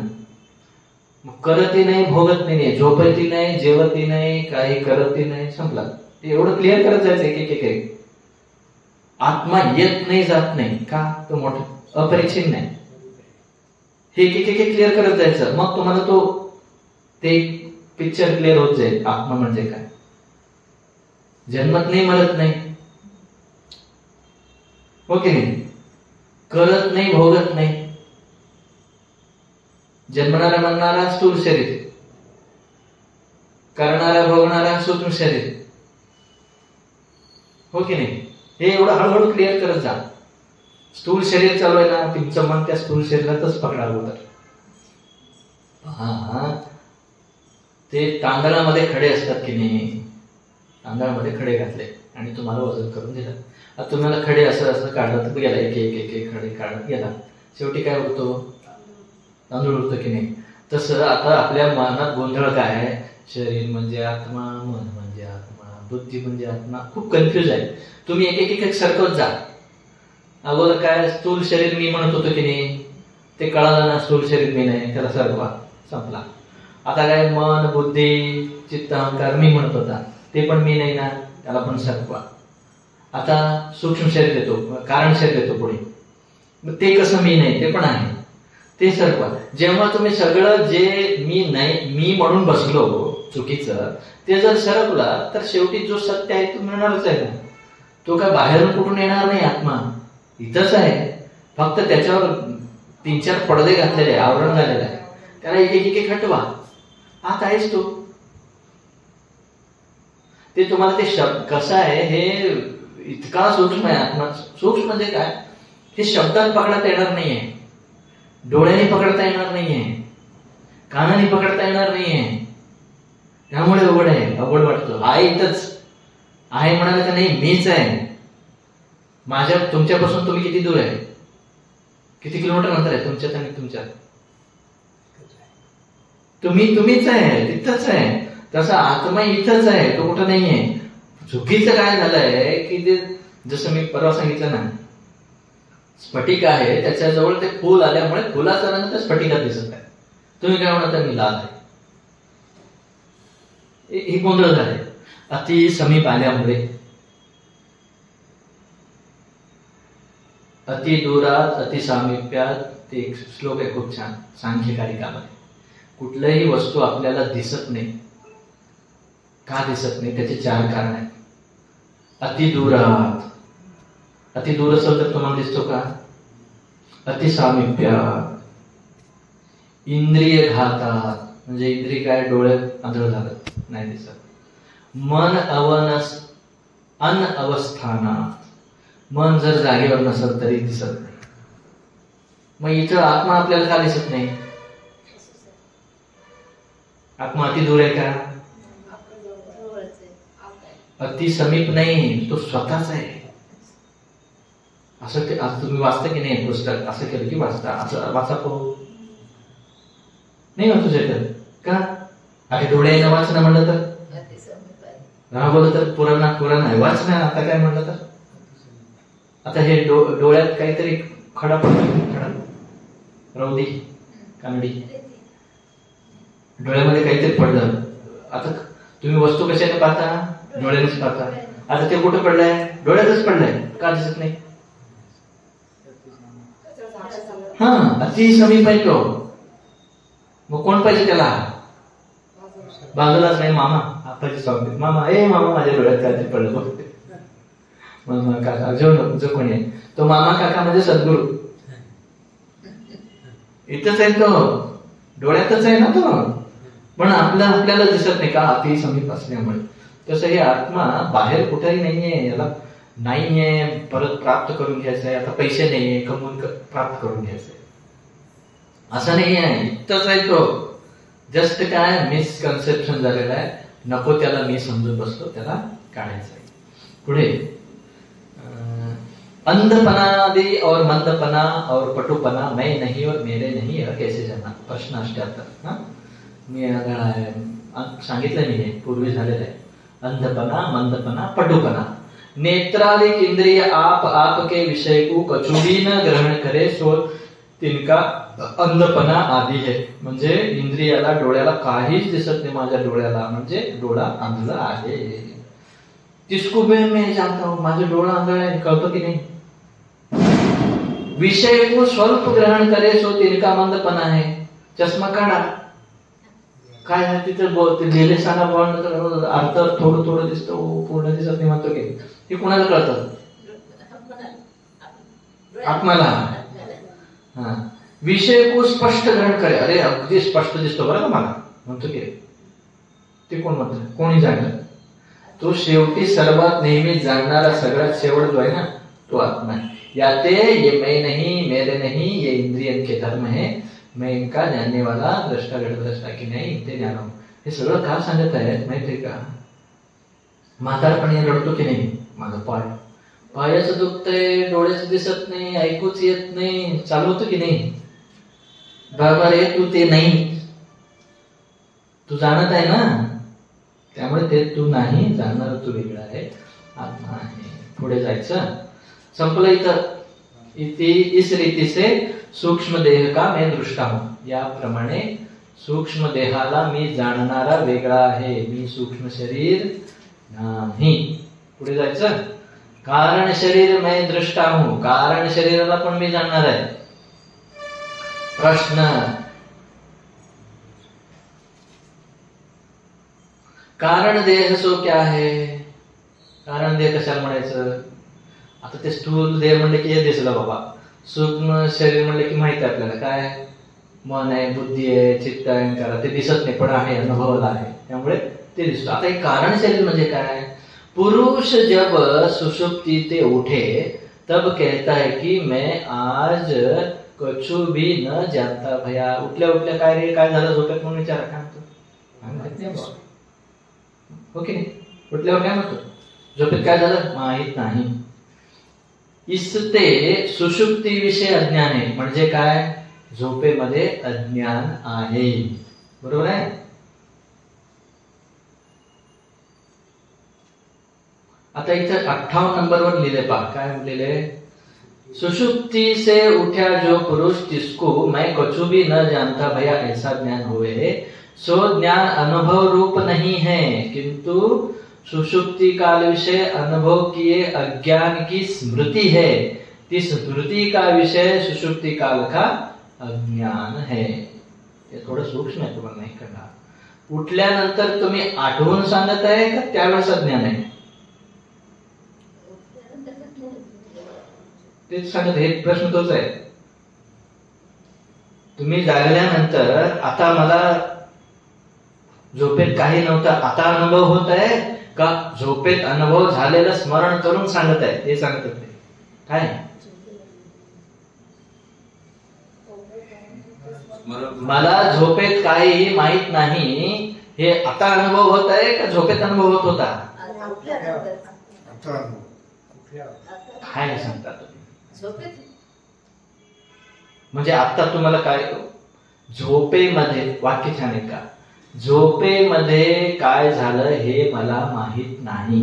करतही नाही, भोगत नाही, झोपती नाही, जेवती नाही, काही करतही नाही, संपला. एवढं क्लिअर करत जायचं एक. आत्मा येत नाही, जात नाही, का, तो मोठं अपरिचिन नाही. हे एक क्लिअर करत जायचं. मग तुम्हाला ते पिक्चर क्लिअर होत जाईल. आत्मा म्हणजे काय, जन्मत नाही, मरत नाही, ओके नाही, करत नाही, भोगत नाही. जन्मणारा म्हणणारा स्थूल शरीर, करणारा भोगणारा सूक्ष्म शरीर. हो की नाही? हे एवढं हळूहळू क्लिअर करत जा. स्थूल शरीर चालू आहे ना, तुमचं मन त्या स्थूल शरीरातच पकडा अगोदर. हा, ते तांदळामध्ये खडे असतात की नाही, तांदळामध्ये खडे घातले आणि तुम्हाला वजन करून दिलं. आता तुम्हाला खडे असं असं काढत गेला, एक एक एक एक खडे काढत गेला, शेवटी काय उरतो? तांदूळ उरतो की नाही? तसं आता आपल्या मनात गोंधळ काय आहे? शरीर म्हणजे आत्मा, मन म्हणजे आत्मा, बुद्धी म्हणजे आत्मा, खूप कन्फ्युज आहे. तुम्ही एक एक एक सरकवत जा. अगोदर काय स्थूल शरीर मी म्हणत होतो की नाही, ते कळालं ना, स्थूल शरीर मी नाही, त्याला सरकवा, संपला. आता काय मन, बुद्धी, चित्त, अहंकार मी म्हणत होता, ते पण मी नाही ना, त्याला पण सरकवा. आता सूक्ष्म शरीर येतो, कारण शरीर येतो पुढे, ते कसं मी नाही, ते पण आहे, ते सरकवा. जेव्हा तुम्ही सगळं जे मी नाही, मी म्हणून बसलो चुकीचं, ते जर सरकला तर शेवटी जो सत्य आहे तो मिळणारच आहे ना. तो काय बाहेरून कुठून येणार नाही, आत्मा इथंच आहे, फक्त त्याच्यावर 3-4 पडदे घातलेले आहे, आवरण झालेलं आहे, त्याला एक एक एक हटवा. आत आहेच तो. ते तुम्हाला ते शब्द कसं आहे हे इतका सूक्ष्म आहे आत्मा. सूक्ष्म म्हणजे काय? हे शब्दात पकडता येणार नाहीये, डोळ्याने पकडता येणार नाहीये, कानाने पकडता येणार नाहीये, त्यामुळे अवघड आहे, अवघड वाटतो. आहे इथंच आहे म्हणाले का नाही, मीच आहे. माझ्या तुमच्यापासून तुम्ही किती दूर आहे? किती किलोमीटर अंतर आहे तुमच्यात आणि तुमच्यात? तुम्हीच आहे, तिथंच आहे. तसा आत्मा इथंच आहे, तो कुठं नाहीये. चुकीचं काय झालंय की ते जसं मी परवा सांगितलं ना, स्फटिक आहे, त्याच्याजवळ ते फूल आल्यामुळे फुलाचा रंग त्या स्फटिकात दिसत आहे. तुम्ही काय म्हणता? मी लाल आहे. हे गोंधळ झाले अति समीप आल्यामुळे. अति दूरात अति सामिप्यात, ते एक श्लोक आहे खूप छान सांख्यकारिकामध्ये. कुठल्याही वस्तू आपल्याला दिसत नाही. का दिसत नाही? त्याचे 4 कारण आहेत. अति दूरात, अति दूर असेल तर तुम्हाला दिसतो का? अति सामिप्यात, इंद्रिय घातात, म्हणजे इंद्रिय काय? डोळे आंधळ झालं, नाही दिसत. मन अनवस्थानात, मन जर जागेवर नसेल तरी दिसत नाही. मग इथं आत्मा आपल्याला का दिसत नाही? आत्मा अति दूर आहे का? अति समीप नाही, तो स्वतःच आहे. असं तुम्ही वाचता की नाही पुस्तक? असं केलं की वाचता, असं वाचा नाही वाचू शकत का? अरे डोळे वाचणं म्हणलं तर, बोललं तर पुराण आहे वाचणं. आता काय म्हणलं तर, आता हे डोळ्यात काहीतरी खडा पडतो, खडा रौदी कानडी, डोळ्यामध्ये काहीतरी पडलं. आता तुम्ही वस्तू कशाने पाहता? डोळ्यानेच पाहता. आता ते कुठे पडलंय? डोळ्यातच पडलंय. का दिसत नाही? हा, अति समीप आहे तो. मग कोण पाहिजे त्याला? बाजूलाच नाही मामा, आपाची स्वामी, मामा ए मामा माझ्या डोळ्यात काहीतरी पडलं बघ. मामा काका जो कोणी आहे तो मामा काका म्हणजे सद्गुरू. इथंच आहे तो, डोळ्यातच आहे ना तो, पण आपल्याला दिसत नाही का? अति समीप असल्यामुळे. तसं हे आत्मा बाहेर कुठेही नाहीये, याला नाहीये परत प्राप्त करून घ्यायचंय, आता पैसे नाहीये कमवून प्राप्त करून घ्यायचंय असं नाही आहे, इथंच आहे तो. जस्ट काय मिसकन्सेप्शन झालेलं आहे, नको त्याला मी समजून बसतो, त्याला काढायचं आहे. पुढे अंधपना दे और मंदपना और पटुपना मैं नहीं और मेरे नहीं है कैसे जाना? प्रश्न 78. मी सांगितलं मी, हे पूर्वी झालेलं आहे. अंधपना, मंदपना, पटुपना. नेत्रादिक इंद्रिय आपके विषय को कछु भी न ग्रहण करे सो तिनका अंधपना आदि है. म्हणजे इंद्रियाला, डोळ्याला काहीच दिसत नाही माझ्या डोळ्याला, म्हणजे डोळा आंधळा आहे. तिसको मैं जानता हूं, माझा डोळा आंधळा आहे, कळतो की नाही? विषय को स्वल्प ग्रहण करे सो तिनका मंदपना है. चष्मा काढा, काय आहे तिथे लिहिले सांगा, अर्थ थोडं थोडं दिसतो, पूर्ण दिसत नाही म्हणतो की. हे कुणाला कळतं? आत्माला. हा, विषय को स्पष्ट ग्रहण करे, अरे अगदी स्पष्ट दिसतो बरं का मला म्हणतो की. ते कोण म्हणतं? कोणी जाणलं? तो शेवटी सर्वात नेहमी जाणणारा सगळ्यात शेवट जो आहे ना तो आत्मा है. याते ये मैं नहीं, मेरे नहीं, ये इंद्रियन के धर्म है, मैं इनका जानने वाला दृष्टा घटद्रष्टा की नाही ते ज्ञान. हे सगळं का सांगत आहेत माहितीये का? म्हातारपणी रडतो की नाही, माझं पायाचं दुखतंय, डोळ्याचं दिसत नाही, ऐकूच येत नाही, चालू होतं की नाही, बाबा रे तू ते नाही, तू जाणत आहे ना, त्यामुळे ते तू नाही जाणणार, तू वेगळा आहे, आत्मा आहे. पुढे जायचं, संपलं इथं. इस रीती से सूक्ष्म देह का मैं दृष्टा हूं. याप्रमाणे सूक्ष्म देहाला मी जाणणारा वेगळा आहे, मी सूक्ष्म शरीर नाही. पुढे जायचं, कारण शरीर मैं दृष्टा हूं. कारण शरीराला पण मी जाणणार आहे. प्रश्न, कारण देह सो क्या है? कारण देह कशाला म्हणायचं? आता ते स्थूल देह म्हणले की हे दिसलं बाबा, सूक्ष्म शरीर म्हणले की माहिती आपल्याला काय, मन आहे, बुद्धी आहे, चित्त आहे, करा ते दिसत नाही पण आहे, अनुभवाला आहे, त्यामुळे ते दिसतं. आता हे कारण शरीर म्हणजे काय? पुरुष जब सुषुप्ति ते उठे तब कहता है कि मैं आज कछु भी न जानता. भैया उठल्या उठल्या काय रे, काय झालं झोपेत म्हणून विचारा, काय म्हणतो? ओके, उठल्यावर काय म्हणतो? झोपेत काय झालं माहित नाही. इसते सुषुप्ती विषय अज्ञान आहे. म्हणजे काय? झोपेमध्ये अज्ञान आहे. बरोबर आहे. आता इथं 58 नंबरवर लिहिले पहा, काय लिहिले? सुषुप्ति से उठा जो पुरुष जिसको मैं कछु भी न जानता भैया ऐसा ज्ञान हुए, सो ज्ञान अनुभव रूप नहीं है, किंतु सुषुप्ति काल विषय अनुभव किए अज्ञान की स्मृति है. ती स्मृति का विषय सुषुप्ति काल का अज्ञान है. हे थोडं सूक्ष्म आहे, तुम्हाला नाही करणार. उठल्यानंतर तुम्ही आठवून सांगत आहे का त्यावेळेस अज्ञान आहे? तेच सांगत, हे प्रश्न तोच आहे. तुम्ही जागल्यानंतर आता मला झोपेत काही नव्हतं, आता अनुभव होत आहे का झोपेत अनुभव झालेलं स्मरण करून सांगत आहे? ते सांगत ते काय? मला झोपेत काहीही माहित नाही, हे आता अनुभव होत आहे का झोपेत अनुभव होत होता? काय सांगता तुम्ही? म्हणजे आता तुम्हाला काय झोपेमध्ये, वाक्य छान आहे का? झोपेमध्ये काय झालं हे मला माहित नाही.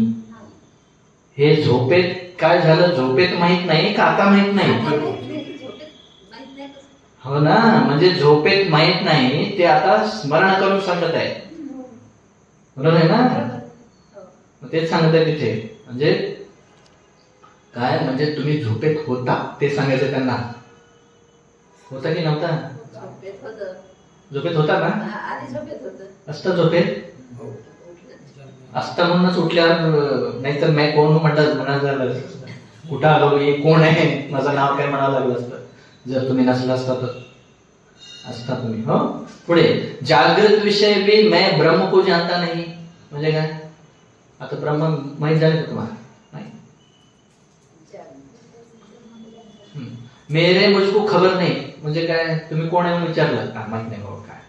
हे झोपेत काय झालं झोपेत माहित नाही का आता माहित नाही? हो ना, म्हणजे झोपेत माहित नाही ते आता स्मरण करून सांगत आहे. बरोबर आहे ना? तेच सांगत आहे तिथे. म्हणजे काय? म्हणजे तुम्ही झोपेत होता ते सांगायचं त्यांना. होता की नव्हता? झोपेत होता ना? असता झोपेत असता म्हणूनच उठल्यावर, नाहीतर मैं कोण म्हणायला कुठं आलो, हे कोण आहे, माझं नाव काय म्हणावं लागलं असतं जर तुम्ही नसला असता तर. असता तुम्ही. हो, पुढे जागृत विषय भी मैं ब्रह्म को जानता नहीं. म्हणजे काय? आता ब्रह्म माहित झालं का तुम्हाला? नाही. मेरे मुझको खबर नहीं म्हणजे काय? तुम्ही कोण आहे विचारलं का? माहित नाही बाबा काय.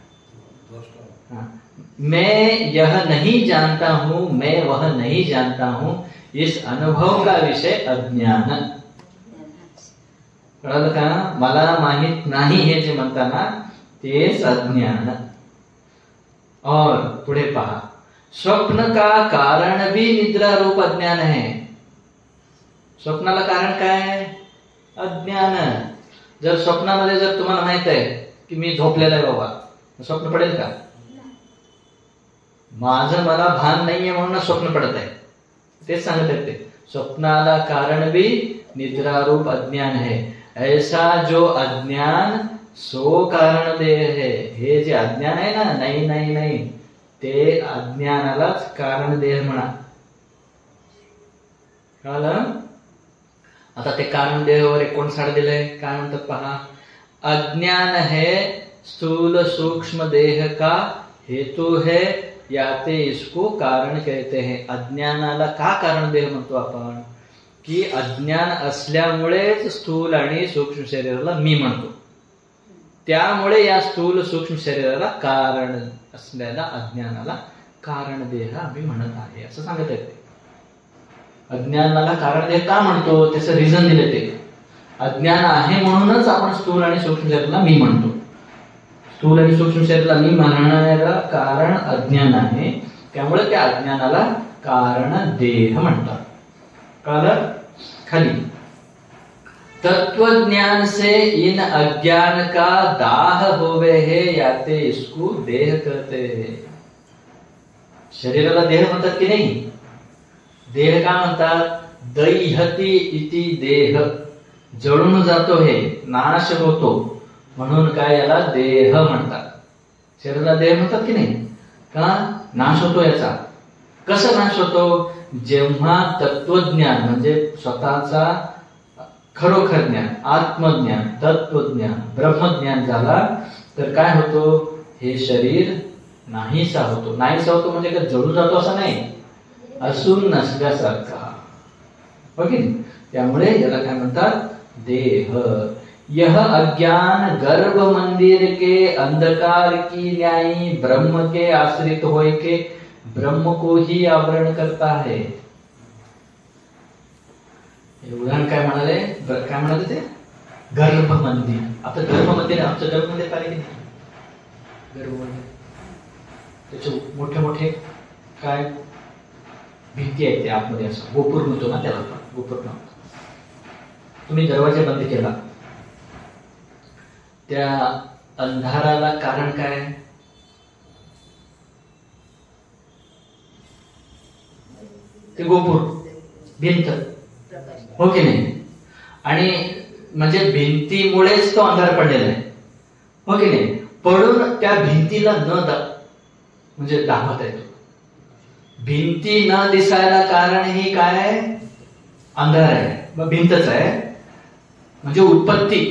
मैं यह नहीं जानता हूं, मैं वह नहीं जानता हूं, इस अनुभव का विषय अज्ञान. कळलं का? मला माहित नाही हे जे म्हणताना तेच अज्ञान. और पुढे पहा, स्वप्न का कारण भी निद्रा रूप अज्ञान है. स्वप्नाला कारण काय? अज्ञान. जर स्वप्नामध्ये जर तुम्हाला माहित आहे की मी झोपलेला आहे बाबा, स्वप्न पडेल का? माझं मला भान नाहीये म्हणून स्वप्न पडत आहे. तेच सांगत आहेत ते. स्वप्नाला कारण भी निद्रा रूप अज्ञान है. ऐसा जो अज्ञान सो कारण देह है. हे जे अज्ञान आहे ना, नाही नाही नाही, ते अज्ञानालाच कारण देह म्हणा. कळलं? आता ते कारण देहावर 59 दिलंय. काय म्हणतात पहा, अज्ञान है स्थूल सूक्ष्म देह का हेतु है याते इसको कारण कहते हैं. अज्ञानाला का कारण देह म्हणतो आपण? की अज्ञान असल्यामुळेच स्थूल आणि सूक्ष्म शरीराला मी म्हणतो. त्यामुळे या स्थूल सूक्ष्म शरीराला कारण असलेल्या अज्ञानाला कारण देह आम्ही म्हणत आहे असं सांगत आहे. अज्ञानाला कारण देह का म्हणतो त्याचं रिझन दिले ते. अज्ञान आहे म्हणूनच आपण स्थूल आणि सूक्ष्म शरीराला मी म्हणतो. स्थूल आणि सूक्ष्म शरीराला मी म्हणण्याला कारण अज्ञान आहे, त्यामुळे त्या अज्ञानाला कारण देह म्हणतात. कळलं? खाली तत्वज्ञान से इन अज्ञान का दाह होवे है याते इसको देह कहते हैं. शरीराला देह म्हणतात की नाही? देह का म्हणतात? दैहती इति देह, जळून जातो हे, नाश होतो म्हणून काय याला देह म्हणतात. शरीराला देह म्हणतात की नाही? का? नाश होतो याचा. कसं नाश होतो? जेव्हा तत्वज्ञान म्हणजे स्वतःचा खरोखर ज्ञान, आत्मज्ञान, तत्वज्ञान, ब्रह्मज्ञान झाला तर काय होतो? हे शरीर नाहीसा होतो. नाहीसा होतो म्हणजे काय जळून जातो असं नाही, असून नसल्यासारखा. ओके? त्यामुळे याला काय म्हणतात? देह. यह अज्ञान गर्भ मंदिर के अंधकार की न्यायी ब्रह्म के आश्रित होय के ब्रह्म को ही आवरण करता है. उदाहरण काय म्हणाले? काय म्हणाले ते? गर्भ मंदिर. आता गर्भ मंदिर, आमचं गर्भ मंदिर पाहिले की नाही? गर्भ मंदिर त्याचे मोठे मोठे काय भिंती आहेत, त्या आतमध्ये असं गोपूर म्हणतो ना त्याला, गोपूर नाव. तुम्ही दरवाजा बंद केला, त्या अंधाराला कारण काय? ते गोपूर, भिंत, हो की नाही? आणि म्हणजे भिंतीमुळेच तो अंधार पडलेला आहे, हो की नाही? पडून त्या भिंतीला म्हणजे दाखवता येतो. भिंती न दिसायला कारण ही काय आहे? अंधार आहे, मग भिंतच आहे. म्हणजे उत्पत्ती,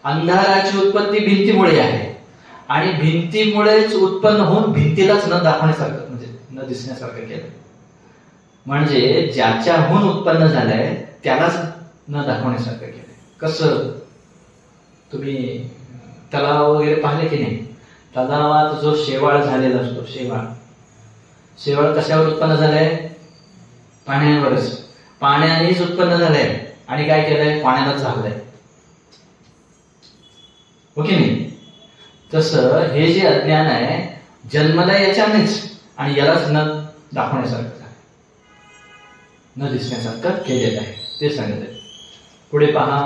अंधाराची उत्पत्ती भिंतीमुळे आहे आणि भिंतीमुळेच उत्पन्न होऊन भिंतीलाच न दाखवण्यासारखं म्हणजे न दिसण्यासारखं केलं. म्हणजे ज्याच्याहून उत्पन्न झालंय त्यालाच न दाखवण्यासारखं केलंय. कसं? तुम्ही तलाव वगैरे पाहिले की नाही? तलावात जो शेवाळ झालेला असतो, शेवाळ कशावर उत्पन्न झालंय? पाण्यावरच. पाण्यानेच उत्पन्न झालंय आणि काय केलंय? पाण्यालाच झालंय, हो की नाही? तसं हे जे अज्ञान आहे जन्मला याच्यानेच आणि यालाच न दाखवण्यासारखं, न दिसण्यासारखं केलेलं आहे ते सांगत आहे. पुढे पहा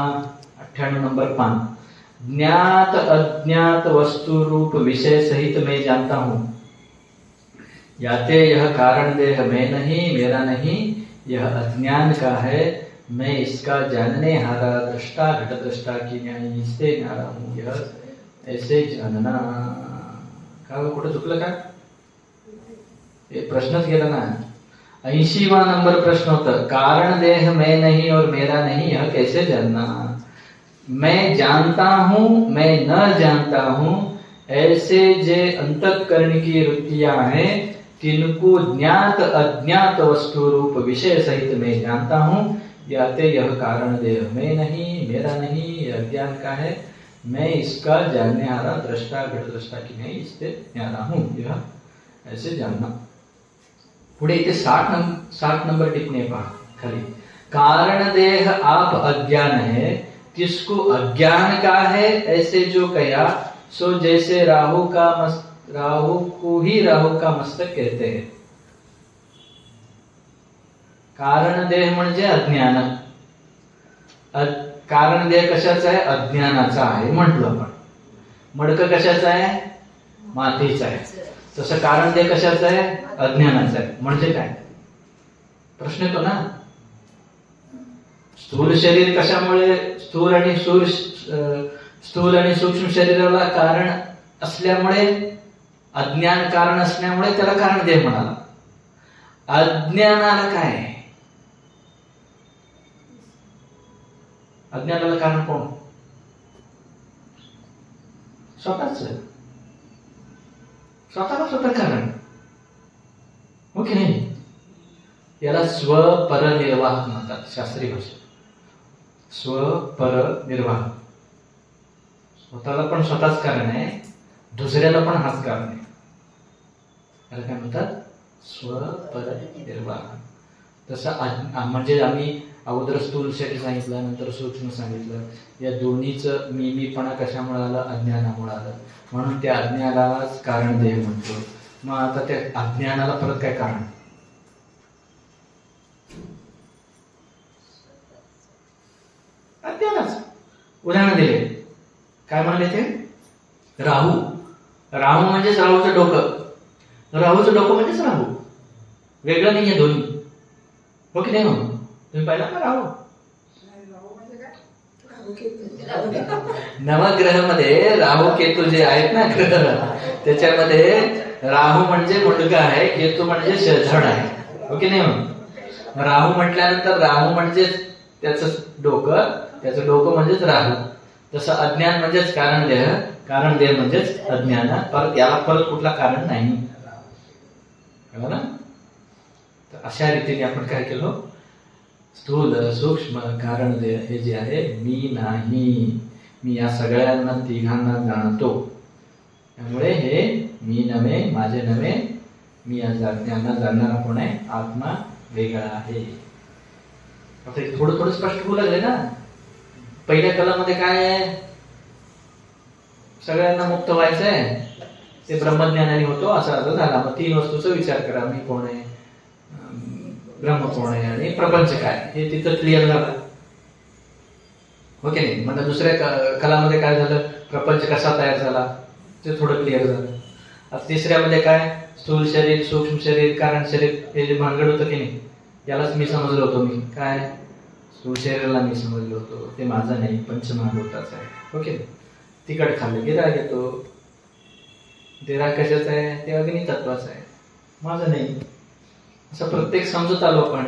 98 नंबर पान. ज्ञात अज्ञात वस्तु रूप विषय सहित मैं जानता हूं. याते यह कारण देह मैं नहीं, मेरा नहीं, यह अज्ञान का है. मैं इसका जानने हारा दृष्टा घटदृष्टा की न्याय से न्यारा हूं. यह ऐसे जानना. का कुठं चुकलं का? हे प्रश्नच गेला ना. 80वां नंबर प्रश्न होता, कारण देह मैं नहीं और मेरा नहीं, यह कैसे जानना? मैं जानता हूं, मैं न जानता हूं, ऐसे जे अंतःकरण की वृत्तियां हैं तिनको ज्ञात अज्ञात वस्तु रूप विषय सहित मैं जानता हूं. याते यह कारण देह मैं नहीं, मेरा नहीं, यह अज्ञान का है. मैं इसका जानने हारा दृष्टा घटदृष्टा की नहीं, इससे न्यारा हूं. यह ऐसे जानना. पुढे इथे 60 नंबर टिप्पणी पहा खाली. कारण देह आप अज्ञान है, किसको अज्ञान का है, ऐसे जो कहा सो जैसे राहु को ही राहु का मस्तक कहते हैं. कारण देह म्हणजे अज्ञान. कारण देह कशाचा आहे? अज्ञानाचा आहे म्हटलं आपण. मडकं कशाचं आहे? मातीचं आहे. तसं कारण देह कशाचं आहे? अज्ञानाचं आहे. म्हणजे काय? प्रश्न येतो ना. स्थूल शरीर कशामुळे? स्थूल आणि सूक्ष्म शरीराला कारण असल्यामुळे, अज्ञान कारण असल्यामुळे त्याला कारण देह म्हणाला. अज्ञानाला काय? अज्ञानाला कारण कोण? स्वतःच. स्वतःला स्वतः कारण, हो की नाही? याला स्वपरनिर्वाह म्हणतात शास्त्रीय भाषेत. स्वपरनिर्वाह, स्वतःला पण स्वतःच कारण आहे, दुसऱ्याला पण हाच कारण आहे. याला काय म्हणतात? स्वपरनिर्वाह. तसं म्हणजे आम्ही अगोदर स्थूल शरीर सांगितलं, नंतर सूक्ष्म सांगितलं. या दोन्हीचं मीपणा कशामुळे आलं? अज्ञानामुळे आलं. म्हणून त्या अज्ञानालाच कारण देह म्हणतो. मग आता त्या अज्ञानाला परत काय कारण? अज्ञानच. उदाहरण दिले, काय म्हणाले ते? राहू. राहू म्हणजेच राहूचं डोकं. राहूचं डोकं म्हणजेच राहू, वेगळं नाहीये दोन्ही, हो की नाही? म्हणून तुम्ही पाहिला का राहू? नवग्रह मध्ये राहू केतू जे आहेत ना ग्रह, त्याच्यामध्ये राहू म्हणजे मुंडका आहे, केतू म्हणजे शेजाड आहे, हो की नाही? म्हणून राहू म्हटल्यानंतर राहू म्हणजे त्याचं डोकं म्हणजेच राहू. तसं अज्ञान म्हणजेच कारण देह, कारण देह म्हणजेच अज्ञान. परत याला परत कुठला कारण नाही. ना? तर अशा रीतीने आपण काय केलं? स्थूल सूक्ष्म कारण देह हे जे आहे, मी नाही, मी या सगळ्यांना तिघांना जाणतो. त्यामुळे हे मी नव्हे, माझे नव्हे, मी या अज्ञानांना जाणणारा कोण आहे? आत्मा वेगळा आहे. आता थोडं थोडं स्पष्ट होऊ लागले ना. पहिल्या कलामध्ये काय आहे? सगळ्यांना मुक्त व्हायचंय, ते ब्रह्मज्ञानाने होतो असा अर्थ झाला. मग 3 वस्तूचा विचार करा, मी कोण आहे, ब्रह्म कोण आहे आणि प्रपंच काय, हे तिथं क्लिअर झालं, हो की नाही? म्हणजे दुसऱ्या कलामध्ये काय झालं? प्रपंच कसा तयार झाला ते थोडं क्लिअर झालं. आता तिसऱ्यामध्ये काय? स्थूल शरीर, सूक्ष्म शरीर, कारण शरीर, हे जे भानगड होतं की नाही, यालाच मी समजलो होतो. मी काय? स्थूल शरीराला मी समजलो होतो, ते माझं नाही, पंचमहाभूताचं आहे, हो की नाही? तिकड खाल्लं की राग येतो, ते राग कशाचा आहे? ते अग्नी तत्वाचं आहे, माझं नाही. असं प्रत्येक समजत आलो आपण.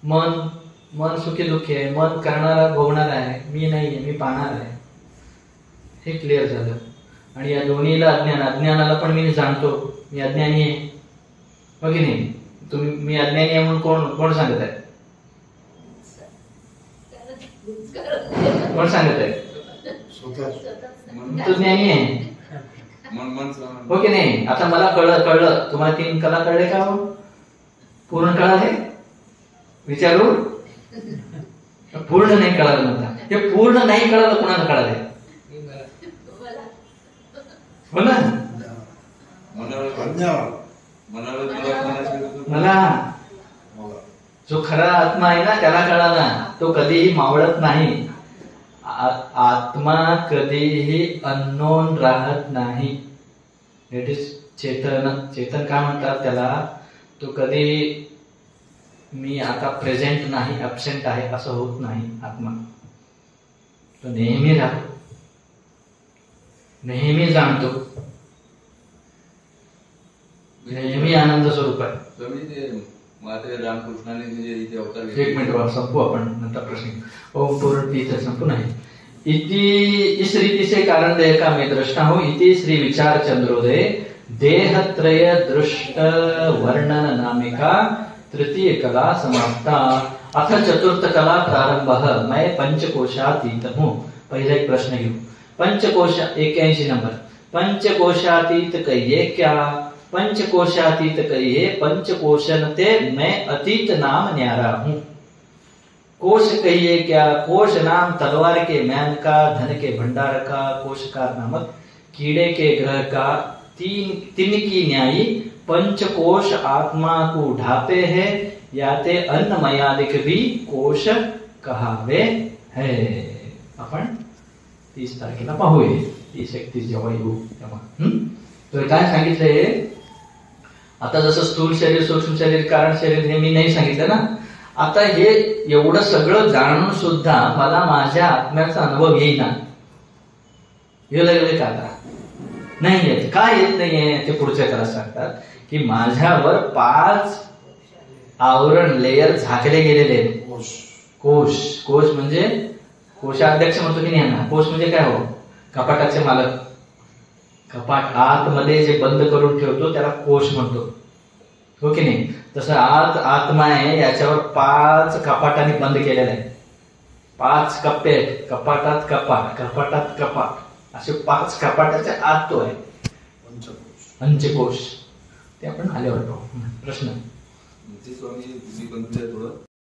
मन सुखी दुःखी आहे, मन करणारा भोगणारा आहे, मी नाहीये, मी पाहणार आहे, हे क्लिअर झालं. आणि या दोन्हीला अज्ञानाला पण मी जाणतो, मी अज्ञानी आहे, हो की नाही? तुम्ही मी अज्ञानी आहे म्हणून कोण सांगत आहे? कोण सांगत आहे? तो ज्ञानी आहे, हो की नाही? आता मला कळलं. तुम्हाला 3 कला कळले का? पूर्ण कळाले? विचारू? पूर्ण नाही कळालं म्हणता. हे पूर्ण नाही कळालं, कोणाला कळाले? हो ना? मला जो खरा आत्मा आहे ना त्याला कळाला, तो कधीही मावळत नाही. आत्मा कधीही अननोन राहत नाही. इट इज चेतन काय म्हणतात त्याला? तो कधी मी आता प्रेझेंट नाही, ऍबसेंट आहे असं होत नाही. आत्मा तो नेहमी राहतो, नेहमी जाणतो, नेहमी आनंद स्वरूप आहे. एक मिनिट संपू आपण, नंतर प्रश्न. ओम पूर्ण इथे संपू नाही. इस रीति से कारण देह का मैं दृष्टा हूं. इति श्री विचार चंद्रोदय देहत्रय दृष्ट वर्णन नामिका तृतीय कला समाप्ता. अथ चतुर्थ कला प्रारंभ. मैं पंचकोशातीत हूं. पहला एक प्रश्न घेऊ. पंचकोश 81 नंबर. पंचकोशातीत कहिए क्या? पंचकोशातीत कहिए पंचकोशनते मैं अतीत नाम न्यारा हूं. कोश कहिए क्या? कोश नाम तलवार के म्यान का, धन के भंडार का, कोशकार नामक कीड़े के ग्रह का, तीन की न्यायी पंचकोश आत्मा को ढापे है, याते अन्नमयादिक भी कोश कहावे है. आपण 30 तारखेला पाहूया. 30-31 जेव्हा येऊ तेव्हा. तर काय सांगितलंय? आता जसं स्थूल शरीर, सूक्ष्म शरीर, कारण शरीर हे मी नाही सांगितलं ना. आता हे एवढं सगळं जाणून सुद्धा मला माझ्या आत्म्याचा अनुभव येईना. येऊ लागले का? आता नाही येत. का येत नाहीये ते पुढच्या काळात सांगतात की माझ्यावर 5 आवरण लेयर झाकले गेलेले आहेत. कोश म्हणजे कोशाध्यक्ष म्हणतो की नाही ना. कोश म्हणजे काय? हो, कपाटाचे मालक. कपाट आतमध्ये जे बंद करून ठेवतो त्याला कोश म्हणतो, हो की नाही? तसं आत्मा आहे, याच्यावर 5 कपाटाने बंद केलेलं आहे. 5 कप्पे आहेत, कपाटात कपाट असे 5 कपाटाच्या आत तो आहे पंचकोश. ते आपण आल्यावर पाहू. प्रश्न
स्वामी तुम्ही पण थोडं